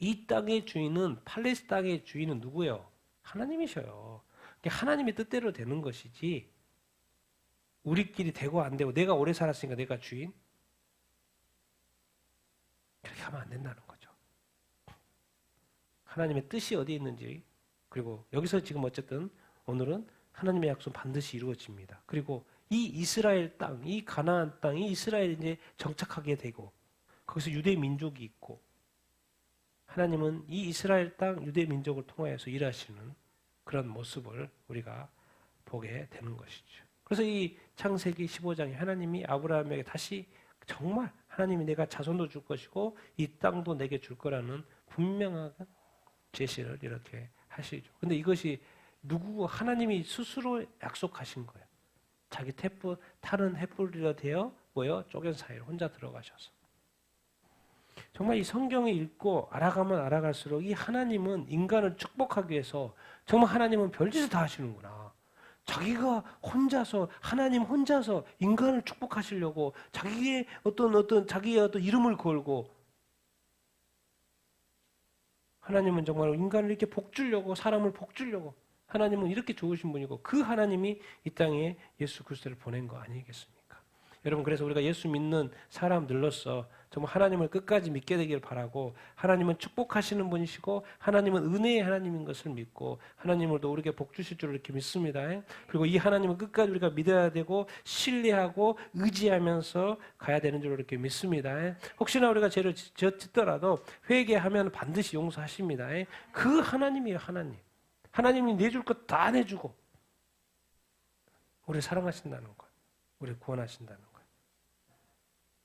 이 땅의 주인은 팔레스타인 땅의 주인은 누구예요? 하나님이셔요. 하나님의 뜻대로 되는 것이지 우리끼리 되고 안 되고 내가 오래 살았으니까 내가 주인? 그렇게 하면 안 된다는 거죠. 하나님의 뜻이 어디에 있는지 그리고 여기서 지금 어쨌든 오늘은 하나님의 약속 반드시 이루어집니다. 그리고 이 이스라엘 땅, 이 가나안 땅, 이 이스라엘이 이제 정착하게 되고 거기서 유대 민족이 있고 하나님은 이 이스라엘 땅 유대 민족을 통하여서 일하시는 그런 모습을 우리가 보게 되는 것이죠. 그래서 이 창세기 15장에 하나님이 아브라함에게 다시 정말 하나님이 내가 자손도 줄 것이고 이 땅도 내게 줄 거라는 분명한 제시를 이렇게 하시죠. 근데 이것이 하나님이 스스로 약속하신 거예요. 자기 타는 횃불이라 되어 쪼갠 사이로 혼자 들어가셔서. 정말 이 성경을 읽고 알아가면 알아갈수록 이 하나님은 인간을 축복하기 위해서 정말 하나님은 별짓을 다 하시는구나. 자기가 혼자서 하나님 혼자서 인간을 축복하시려고 자기의 자기의 어떤 이름을 걸고 하나님은 정말 인간을 이렇게 복 주려고 사람을 복 주려고 하나님은 이렇게 좋으신 분이고 그 하나님이 이 땅에 예수 그리스도를 보낸 거 아니겠습니까? 여러분 그래서 우리가 예수 믿는 사람들로서 정말 하나님을 끝까지 믿게 되기를 바라고 하나님은 축복하시는 분이시고 하나님은 은혜의 하나님인 것을 믿고 하나님을 또 우리에게 복 주실 줄 이렇게 믿습니다. 그리고 이 하나님은 끝까지 우리가 믿어야 되고 신뢰하고 의지하면서 가야 되는 줄 이렇게 믿습니다. 혹시나 우리가 죄를 짓더라도 회개하면 반드시 용서하십니다. 그 하나님이에요. 하나님이 내줄 것 다 내주고 우리를 사랑하신다는 것, 우리를 구원하신다는 것.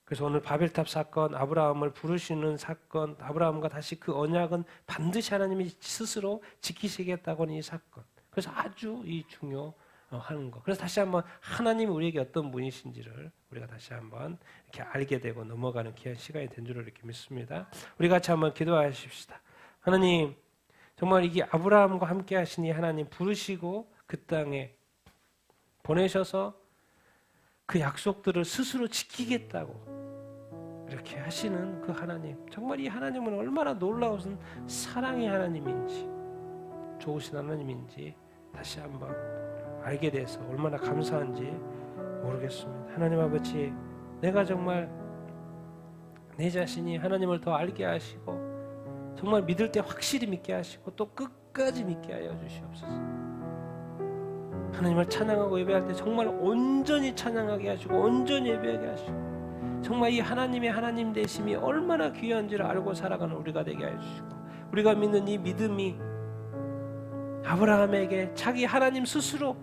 그래서 오늘 바벨탑 사건, 아브라함을 부르시는 사건, 아브라함과 다시 그 언약은 반드시 하나님이 스스로 지키시겠다고 하는 이 사건. 그래서 아주 이 중요한 것. 그래서 다시 한번 하나님이 우리에게 어떤 분이신지를 우리가 다시 한번 이렇게 알게 되고 넘어가는 귀한 시간이 된 줄을 이렇게 믿습니다. 우리 같이 한번 기도하십시다. 하나님, 정말 이게 아브라함과 함께 하시니 하나님 부르시고 그 땅에 보내셔서 그 약속들을 스스로 지키겠다고 이렇게 하시는 그 하나님, 정말 이 하나님은 얼마나 놀라운 사랑의 하나님인지 좋으신 하나님인지 다시 한번 알게 돼서 얼마나 감사한지 모르겠습니다. 하나님 아버지, 내가 정말 내 자신이 하나님을 더 알게 하시고 정말 믿을 때 확실히 믿게 하시고 또 끝까지 믿게 하여 주시옵소서. 하나님을 찬양하고 예배할 때 정말 온전히 찬양하게 하시고 온전히 예배하게 하시고 정말 이 하나님의 하나님 되심이 얼마나 귀한지를 알고 살아가는 우리가 되게 하여 주시고 우리가 믿는 이 믿음이 아브라함에게 자기 하나님 스스로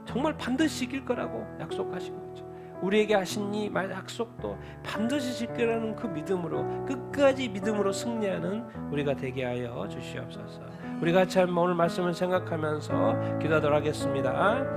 정말 반드시 이길 거라고 약속하신 거죠. 우리에게 하신 이 약속도 반드시 지키라는 그 믿음으로 끝까지 믿음으로 승리하는 우리가 되게 하여 주시옵소서. 우리 같이 한번 오늘 말씀을 생각하면서 기도하도록 하겠습니다.